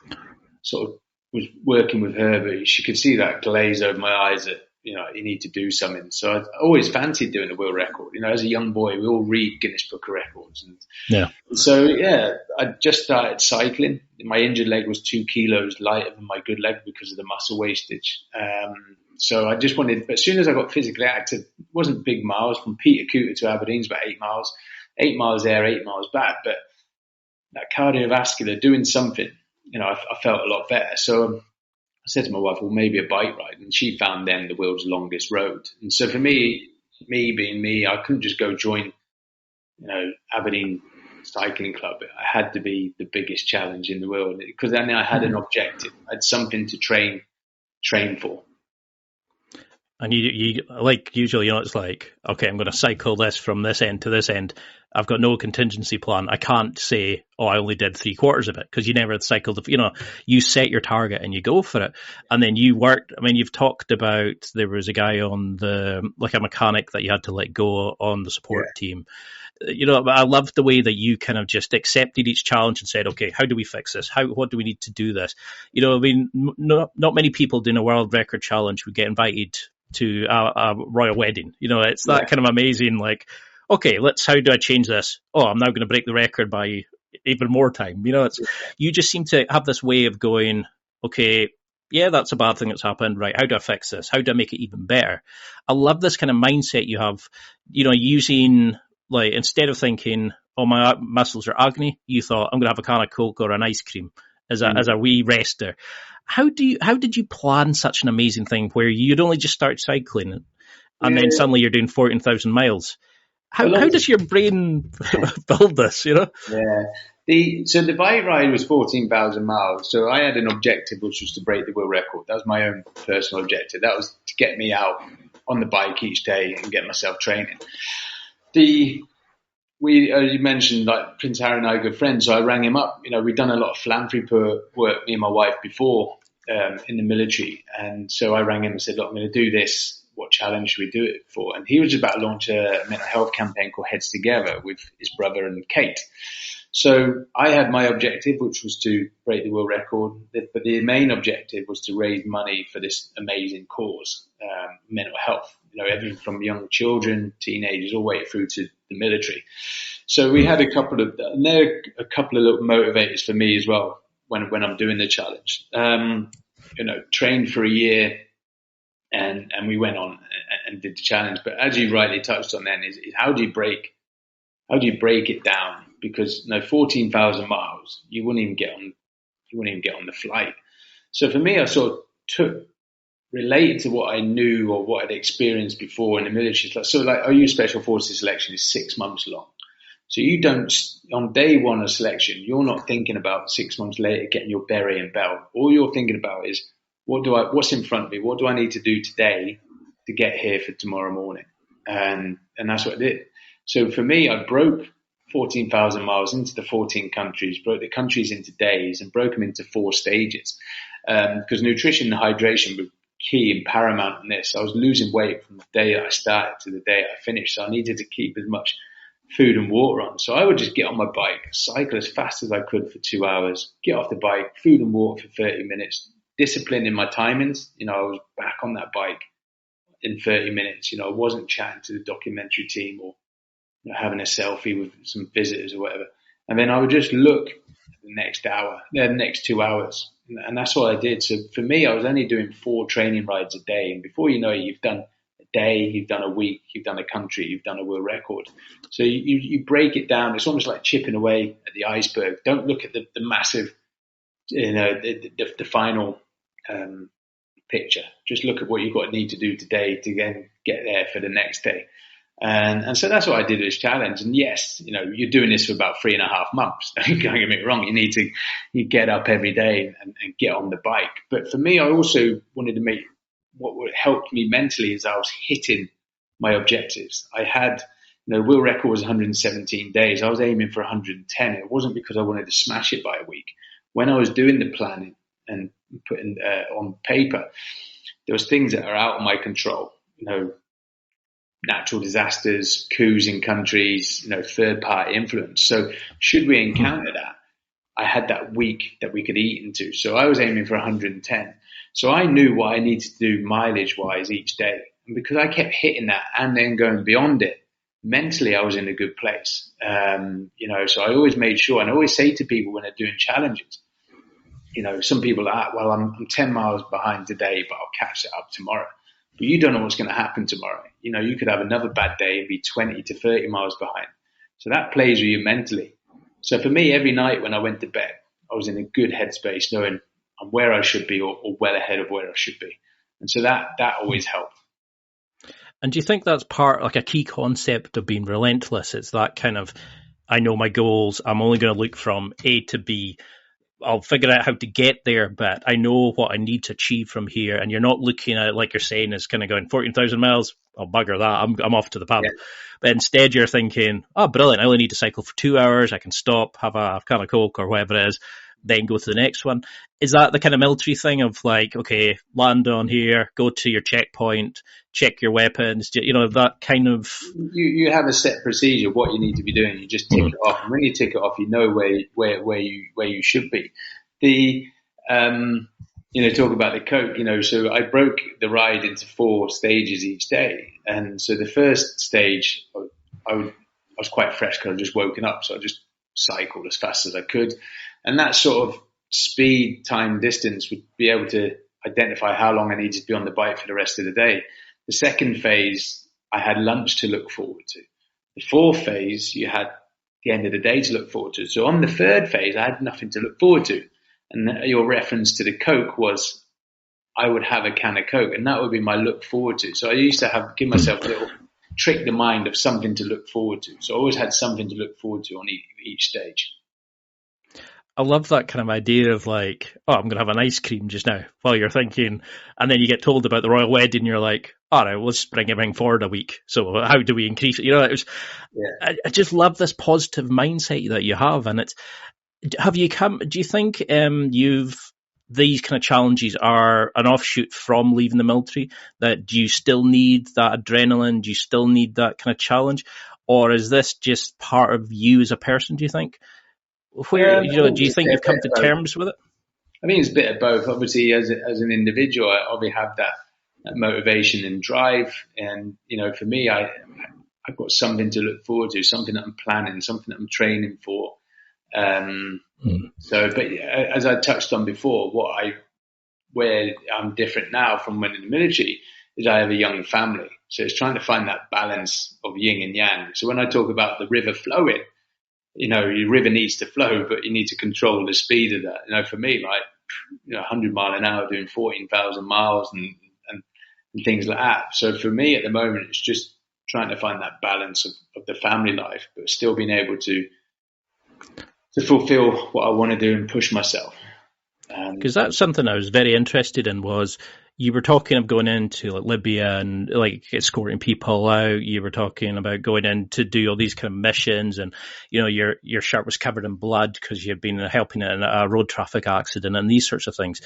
C: sort of was working with her, but she could see that glaze over my eyes that, you need to do something. So I always fancied doing a world record. As a young boy, we all read Guinness Book of Records. I just started cycling. My injured leg was 2 kilos lighter than my good leg because of the muscle wastage. So I just wanted, but as soon as I got physically active, it wasn't big miles from Peter Cooter to Aberdeen's about 8 miles, 8 miles there, 8 miles back. But that cardiovascular doing something, I felt a lot better. So I said to my wife, well, maybe a bike ride. And she found then the world's longest road. And so for me being me, I couldn't just go join, Aberdeen Cycling Club. I had to be the biggest challenge in the world because then I had an objective. I had something to train for.
B: And you like usually, it's like, okay, I'm going to cycle this from this end to this end. I've got no contingency plan. I can't say, oh, I only did 3/4 of it because you never cycled. You set your target and you go for it. And then you worked. I mean, you've talked about there was a guy on like a mechanic that you had to let go on the support team. I love the way that you kind of just accepted each challenge and said, okay, how do we fix this? What do we need to do this? Not many people doing a world record challenge would get invited to a royal wedding. It's that kind of amazing, like, okay, how do I change this? Oh, I'm now going to break the record by even more time. You just seem to have this way of going, okay, yeah, that's a bad thing that's happened. Right. How do I fix this? How do I make it even better? I love this kind of mindset you have, using, like, instead of thinking, oh, my muscles are agony, you thought, I'm going to have a can of Coke or an ice cream as a wee rester. How did you plan such an amazing thing where you'd only just start cycling and then suddenly you're doing 14,000 miles? How does your brain build this, Yeah.
C: So the bike ride was 14,000 miles. So I had an objective, which was to break the world record. That was my own personal objective. That was to get me out on the bike each day and get myself training. As you mentioned, like Prince Harry and I are good friends. So I rang him up. We'd done a lot of philanthropy work, me and my wife, before in the military. And so I rang him and said, look, I'm going to do this. What challenge should we do it for? And he was about to launch a mental health campaign called Heads Together with his brother and Kate. So I had my objective, which was to break the world record. But the main objective was to raise money for this amazing cause, mental health. Everything from young children, teenagers, all the way through to the military. So we had a couple of little motivators for me as well when I'm doing the challenge. Trained for a year. And we went on and did the challenge. But as you rightly touched on then is how do you break it down? Because 14,000 miles, you wouldn't even get on the flight. So for me, I sort of related to what I knew or what I'd experienced before in the military. So OU Special Forces selection is 6 months long. So you don't, on day one of selection, you're not thinking about 6 months later getting your beret and belt. All you're thinking about is, what's in front of me? What do I need to do today to get here for tomorrow morning? And that's what I did. So for me, I broke 14,000 miles into the 14 countries, broke the countries into days and broke them into 4 stages. Because nutrition and hydration were key and paramount in this. I was losing weight from the day I started to the day I finished. So I needed to keep as much food and water on. So I would just get on my bike, cycle as fast as I could for 2 hours, get off the bike, food and water for 30 minutes, discipline in my timings. You know, I was back on that bike in 30 minutes. You know, I wasn't chatting to the documentary team or having a selfie with some visitors or whatever. And then I would just look at the next hour, the next 2 hours. And that's what I did. So for me, I was only doing 4 training rides a day. And before you know it, you've done a day, you've done a week, you've done a country, you've done a world record. So you break it down. It's almost like chipping away at the iceberg. Don't look at the massive, the final picture. Just look at what you've got to need to do today to then get there for the next day. And so that's what I did as challenge. And yes, you know, you're doing this for about 3.5 months. Don't get me wrong. You get up every day and get on the bike. But for me, I also wanted to make what helped me mentally is I was hitting my objectives. I had, you know, world record was 117 days. I was aiming for 110. It wasn't because I wanted to smash it by a week. When I was doing the planning and putting on paper, there was things that are out of my control, you know, natural disasters, coups in countries, you know, third-party influence. So should we encounter that, I had that week that we could eat into. So I was aiming for 110. So I knew what I needed to do mileage-wise each day. And because I kept hitting that and then going beyond it, mentally I was in a good place. You know, so I always made sure, and I always say to people when they're doing challenges, you know, some people are, well, I'm 10 miles behind today, but I'll catch it up tomorrow. But you don't know what's going to happen tomorrow. You know, you could have another bad day and be 20 to 30 miles behind. So that plays with you mentally. So for me, every night when I went to bed, I was in a good headspace, knowing I'm where I should be or well ahead of where I should be. And so that always helped.
B: And do you think that's part, like a key concept of being relentless? It's that kind of, I know my goals, I'm only going to look from A to B. I'll figure out how to get there, but I know what I need to achieve from here. And you're not looking at it, like you're saying, as kind of going 14,000 miles. I'll bugger that. I'm off to the pub. Yeah. But instead you're thinking, oh, brilliant. I only need to cycle for 2 hours. I can stop, have a can of Coke or whatever it is, then go to the next one. Is that the kind of military thing of like, okay, land on here, go to your checkpoint, check your weapons, you know, that kind of...
C: You have a set procedure, what you need to be doing. You just tick it off. And when you tick it off, you know where you should be. You know, talk about the Coke, you know, so I broke the ride into 4 stages each day. And so the first stage, I was quite fresh because I'd just woken up. So I just cycled as fast as I could. And that sort of speed, time, distance would be able to identify how long I needed to be on the bike for the rest of the day. The second phase, I had lunch to look forward to. The fourth phase, you had the end of the day to look forward to. So on the third phase, I had nothing to look forward to. And your reference to the Coke was, I would have a can of Coke, and that would be my look forward to. So I used to give myself a little trick the mind of something to look forward to. So I always had something to look forward to on each stage.
B: I love that kind of idea of like, oh, I'm going to have an ice cream just now while you're thinking. And then you get told about the royal wedding. And you're like, all right, let's bring everything forward a week. So how do we increase it? You know, I just love this positive mindset that you have. And do you think these kind of challenges are an offshoot from leaving the military? That do you still need that adrenaline? Do you still need that kind of challenge? Or is this just part of you as a person, do you think? Do you think you've come to terms with it?
C: I think it's a bit of both. Obviously, as an individual, I obviously have that motivation and drive. And, you know, for me, I've got something to look forward to, something that I'm planning, something that I'm training for. So, but as I touched on before, where I'm different now from when in the military is I have a young family. So it's trying to find that balance of yin and yang. So when I talk about the river flowing, you know, your river needs to flow, but you need to control the speed of that. You know, for me, like, you know, 100 mile an hour doing 14,000 miles and things like that. So for me at the moment, it's just trying to find that balance of the family life, but still being able to fulfill what I want to do and push myself.
B: Because that's something I was very interested in. Was you were talking of going into like Libya and like escorting people out. You were talking about going in to do all these kind of missions, and you know your shirt was covered in blood because you had been helping in a road traffic accident and these sorts of things.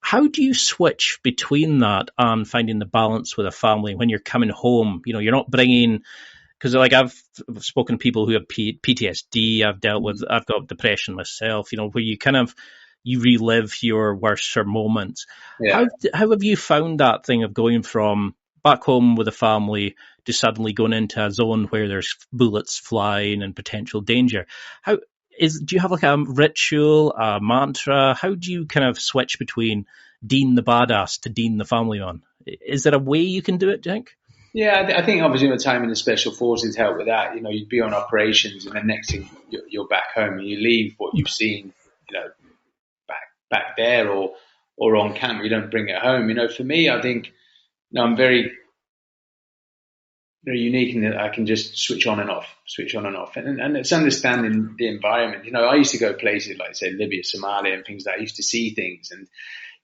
B: How do you switch between that and finding the balance with a family when you're coming home? You know, you're not bringing Because like I've spoken to people who have PTSD. I've got depression myself. Where you relive your worst moments.
C: Yeah.
B: How have you found that thing of going from back home with a family to suddenly going into a zone where there's bullets flying and potential danger? Do you have like a ritual, a mantra? How do you kind of switch between Dean the badass to Dean the family man? Is there a way you can do it, do you think?
C: Yeah, I think obviously the time in the special forces help with that. You'd be on operations, and the next thing you're back home, and you leave what you've seen, back there or on camera. You don't bring it home. For me, I think I'm very, very unique in that I can just switch on and off, and it's understanding the environment. I used to go places like, say, Libya, Somalia, and things like that. I used to see things, and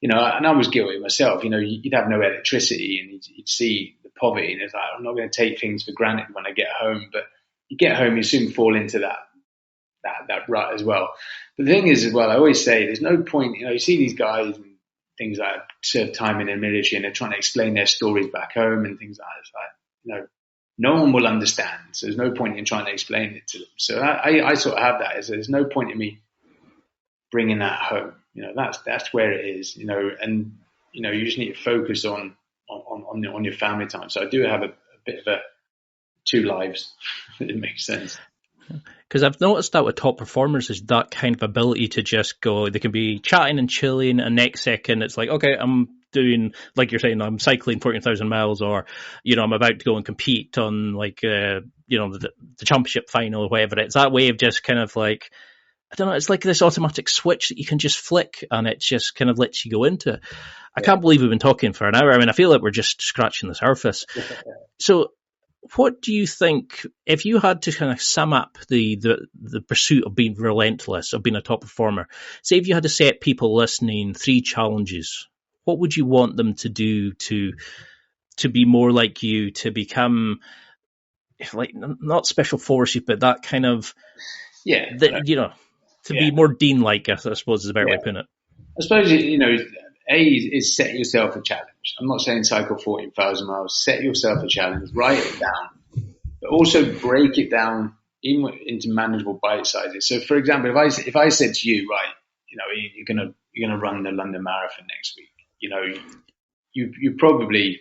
C: and I was guilty myself. You'd have no electricity, and you'd see the poverty, and it's like, I'm not going to take things for granted when I get home. But you get home, you soon fall into that rut as well. But the thing is, as well, I always say there's no point. You see these guys and things like serve time in the military, and they're trying to explain their stories back home and things like that. It's like, no one will understand. So there's no point in trying to explain it to them. So I sort of have that. There's no point in me bringing that home. That's where it is. And you just need to focus on your family time. So I do have a bit of two lives. If it makes sense.
B: Because I've noticed that with top performers is that kind of ability to just go. They can be chatting and chilling, and next second it's like, okay, I'm doing, like you're saying, I'm cycling 14,000 miles, or I'm about to go and compete on like the championship final or whatever. It's that way of just kind of like, I don't know, it's like this automatic switch that you can just flick, and it just kind of lets you go into it. I can't believe we've been talking for an hour. I mean, I feel like we're just scratching the surface. So what do you think, if you had to kind of sum up the pursuit of being relentless, of being a top performer, say if you had to set people listening 3 challenges, what would you want them to do to be more like you, to become, like, not special forces, but that kind of, to be more Dean-like, I suppose is a better way of putting it.
C: I suppose, is set yourself a challenge. I'm not saying cycle 14,000 miles. Set yourself a challenge. Write it down, but also break it down into manageable bite sizes. So, for example, if I said to you, right, you're gonna run the London Marathon next week. You probably,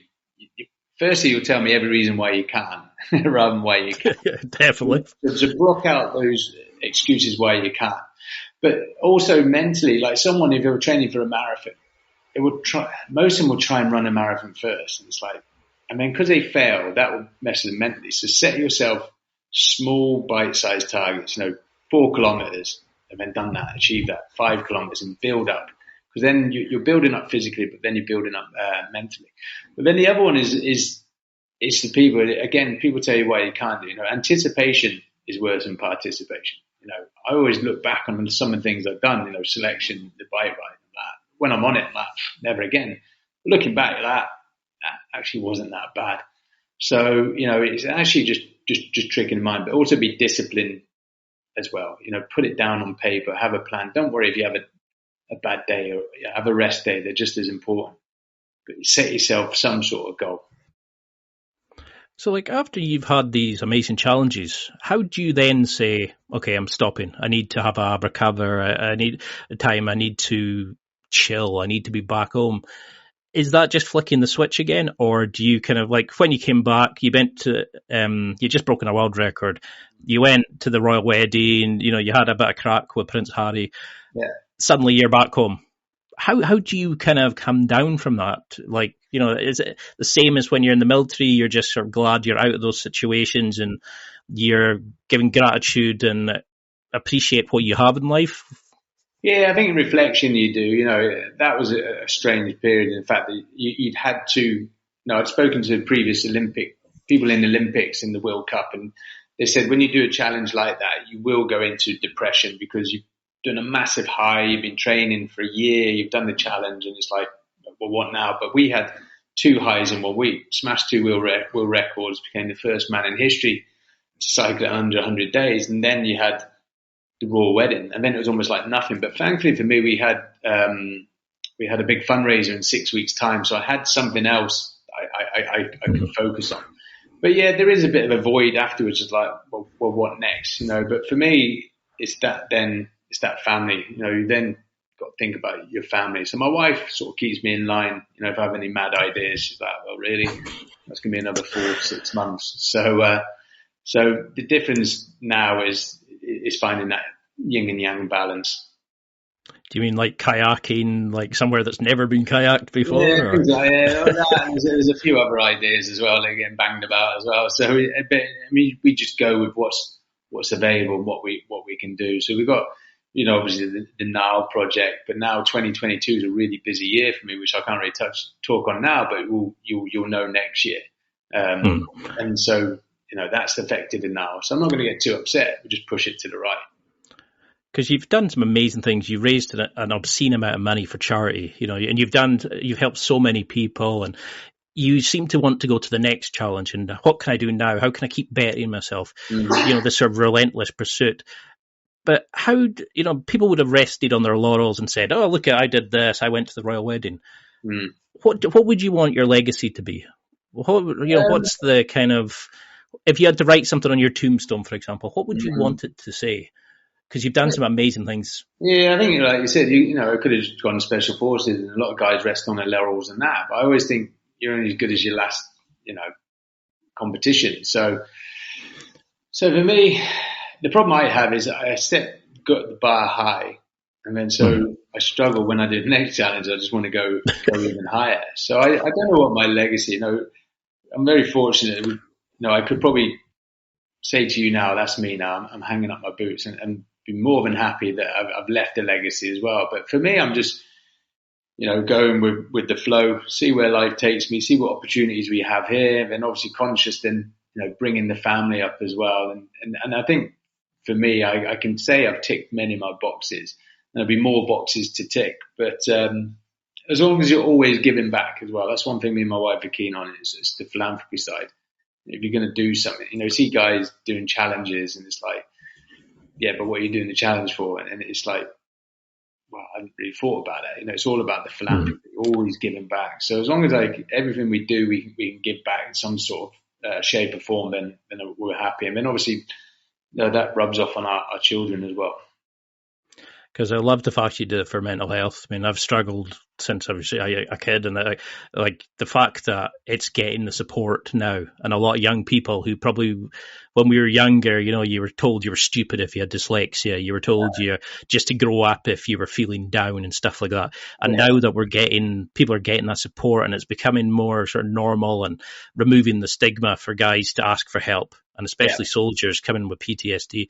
C: firstly, you'll tell me every reason why you can't, rather than why you can.
B: Definitely.
C: To block out those excuses why you can't, but also mentally, like someone, if you're training for a marathon, most of them will try and run a marathon first. And it's like, and then because they fail, that will mess with them mentally. So set yourself small bite-sized targets, 4 kilometers, and then done that, achieve that, 5 kilometers, and build up. Because then you're building up physically, but then you're building up mentally. But then the other one is the people, again, people tell you why you can't do, anticipation is worse than participation. I always look back on some of the things I've done, selection, the bike ride, and that. When I'm on it, I'm like, never again. Looking back at that actually wasn't that bad. So, it's actually just tricking the mind, but also be disciplined as well. Put it down on paper, have a plan. Don't worry if you have a bad day or have a rest day. They're just as important. But set yourself some sort of goal.
B: So, like, after you've had these amazing challenges, how do you then say, okay, I'm stopping. I need to have a recover. I need time. I need to chill. I need to be back home. Is that just flicking the switch again? Or do you kind of, like, when you came back, you went to, you just broken a world record. You went to the royal wedding, you had a bit of crack with Prince Harry.
C: Yeah.
B: Suddenly you're back home. How do you kind of come down from that? Like, is it the same as when you're in the military? You're just sort of glad you're out of those situations and you're giving gratitude and appreciate what you have in life?
C: Yeah, I think in reflection you do. That was a strange period. In fact, that you'd had to, I'd spoken to previous Olympic people in the Olympics in the World Cup, and they said when you do a challenge like that, you will go into depression because you've done a massive high, you've been training for a year, you've done the challenge, and it's like, well, what now? But we had 2 highs in 1 week, smashed 2 world records, became the first man in history to cycle it under 100 days, and then you had the royal wedding, and then it was almost like nothing. But thankfully for me, we had a big fundraiser in 6 weeks' time, so I had something else I could focus on. But yeah, there is a bit of a void afterwards. It's like, well, what next? But for me, it's that family. You then got to think about your family. So my wife sort of keeps me in line. If I have any mad ideas, she's like, well, really? That's going to be another 4-6 months. So the difference now is finding that yin and yang balance.
B: Do you mean like kayaking, like somewhere that's never been kayaked before?
C: Yeah, exactly. There's a few other ideas as well. They're getting banged about as well. So we just go with what's available and what we can do. So we've got, obviously the Now project, but now 2022 is a really busy year for me, which I can't really talk on now, but you'll know next year. And so, that's effective in Now. So I'm not going to get too upset. We just push it to the right.
B: Because you've done some amazing things. You raised an obscene amount of money for charity, and you've helped so many people, and you seem to want to go to the next challenge. And what can I do now? How can I keep bettering myself? This sort of relentless pursuit. But how, people would have rested on their laurels and said, "Oh, look, I did this. I went to the royal wedding." What would you want your legacy to be? What's the kind of, if you had to write something on your tombstone, for example, what would you want it to say? Because you've done some amazing things. Yeah,
C: I think, like you said, I could have just gone special forces, and a lot of guys rest on their laurels and that. But I always think you're only as good as your last, competition. So for me, the problem I have is I got the bar high, and then I struggle when I do the next challenge. I just want to go even higher. So I don't know what my legacy. I'm very fortunate. I could probably say to you now, that's me now. I'm hanging up my boots and be more than happy that I've left a legacy as well. But for me, I'm just, going with the flow, see where life takes me, see what opportunities we have here. Then obviously conscious then, bringing the family up as well. And I think for me, I can say I've ticked many of my boxes, and there'll be more boxes to tick. But as long as you're always giving back as well, that's one thing me and my wife are keen on, is the philanthropy side. If you're going to do something, see guys doing challenges, and it's like, yeah, but what are you doing the challenge for? And it's like, well, I haven't really thought about it. It's all about the philanthropy, always giving back. So as long as everything we do, we can give back in some sort of shape or form, then we're happy. And then obviously that rubs off on our children as well.
B: Because I love the fact you did it for mental health. I mean, I've struggled since I was a kid, and like the fact that it's getting the support now, and a lot of young people who probably, when we were younger, you were told you were stupid if you had dyslexia, you were told you just to grow up if you were feeling down and stuff like that. And now that people are getting that support, and it's becoming more sort of normal, and removing the stigma for guys to ask for help, and especially soldiers coming with PTSD.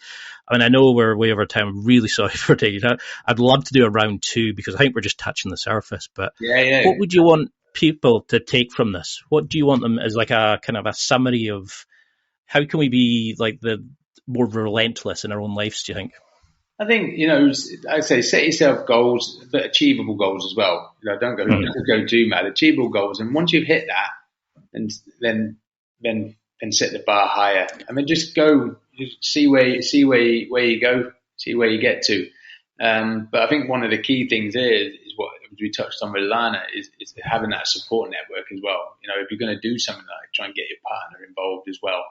B: I mean, I know we're way over time. I'm really sorry for taking that. I'd love to do a round 2, because I think we're just touching the surface. But what would you want people to take from this? What do you want them as like a kind of a summary of how can we be like the more relentless in our own lives, do you think?
C: I think, I'd say set yourself goals, but achievable goals as well. Don't go too mad. Achievable goals. And once you've hit that, then set the bar higher. I mean, just go, see where you go, see where you get to. But I think one of the key things is what we touched on with Lana is having that support network as well. If you're going to do something like try and get your partner involved as well,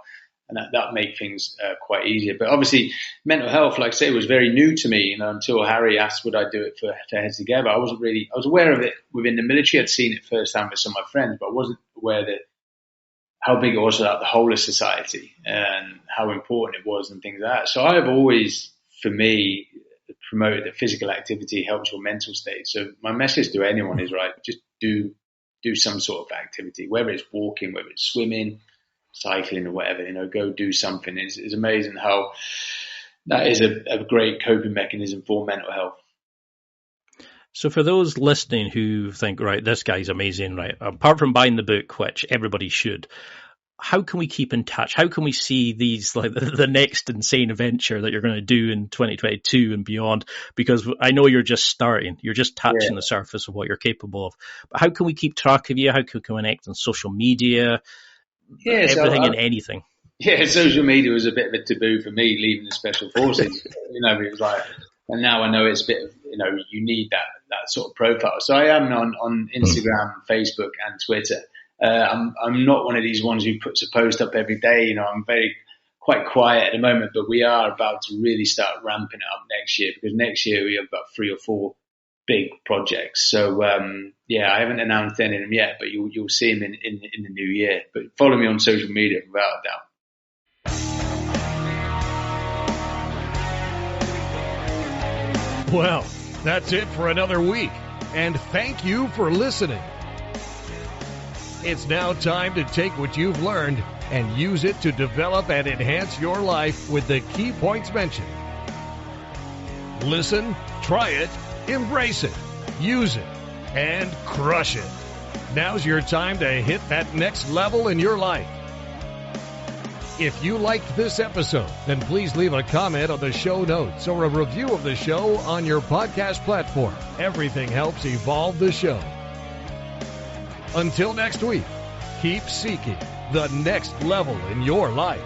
C: and that make things quite easier. But obviously, mental health, like I say, was very new to me. Until Harry asked would I do it for Heads Together. I was aware of it within the military. I'd seen it firsthand with some of my friends, but I wasn't aware that how big it was about the whole of society and how important it was and things like that. So I have always, for me, promoted that physical activity helps your mental state. So my message to anyone is, right, just do some sort of activity, whether it's walking, whether it's swimming, cycling or whatever, go do something. It's amazing how that is a great coping mechanism for mental health.
B: So for those listening who think, right, this guy's amazing, right, apart from buying the book, which everybody should, how can we keep in touch? How can we see these, like the next insane adventure that you're going to do in 2022 and beyond? Because I know you're just starting, you're just touching the surface of what you're capable of. But how can we keep track of you? How can we connect on social media? Everything and anything.
C: Yeah, social media was a bit of a taboo for me leaving the Special Forces. It was like, and now I know it's a bit of, you need that sort of profile. So I am on Instagram, Facebook and Twitter. I'm not one of these ones who puts a post up every day. You know, I'm quite quiet at the moment, but we are about to really start ramping it up next year, because next year we have got 3 or 4 big projects. So, I haven't announced any of them yet, but you'll see them in the new year. But follow me on social media without a doubt.
A: Well, that's it for another week, and thank you for listening. It's now time to take what you've learned and use it to develop and enhance your life with the key points mentioned. Listen, try it, embrace it, use it, and crush it. Now's your time to hit that next level in your life. If you liked this episode, then please leave a comment on the show notes or a review of the show on your podcast platform. Everything helps evolve the show. Until next week, keep seeking the next level in your life.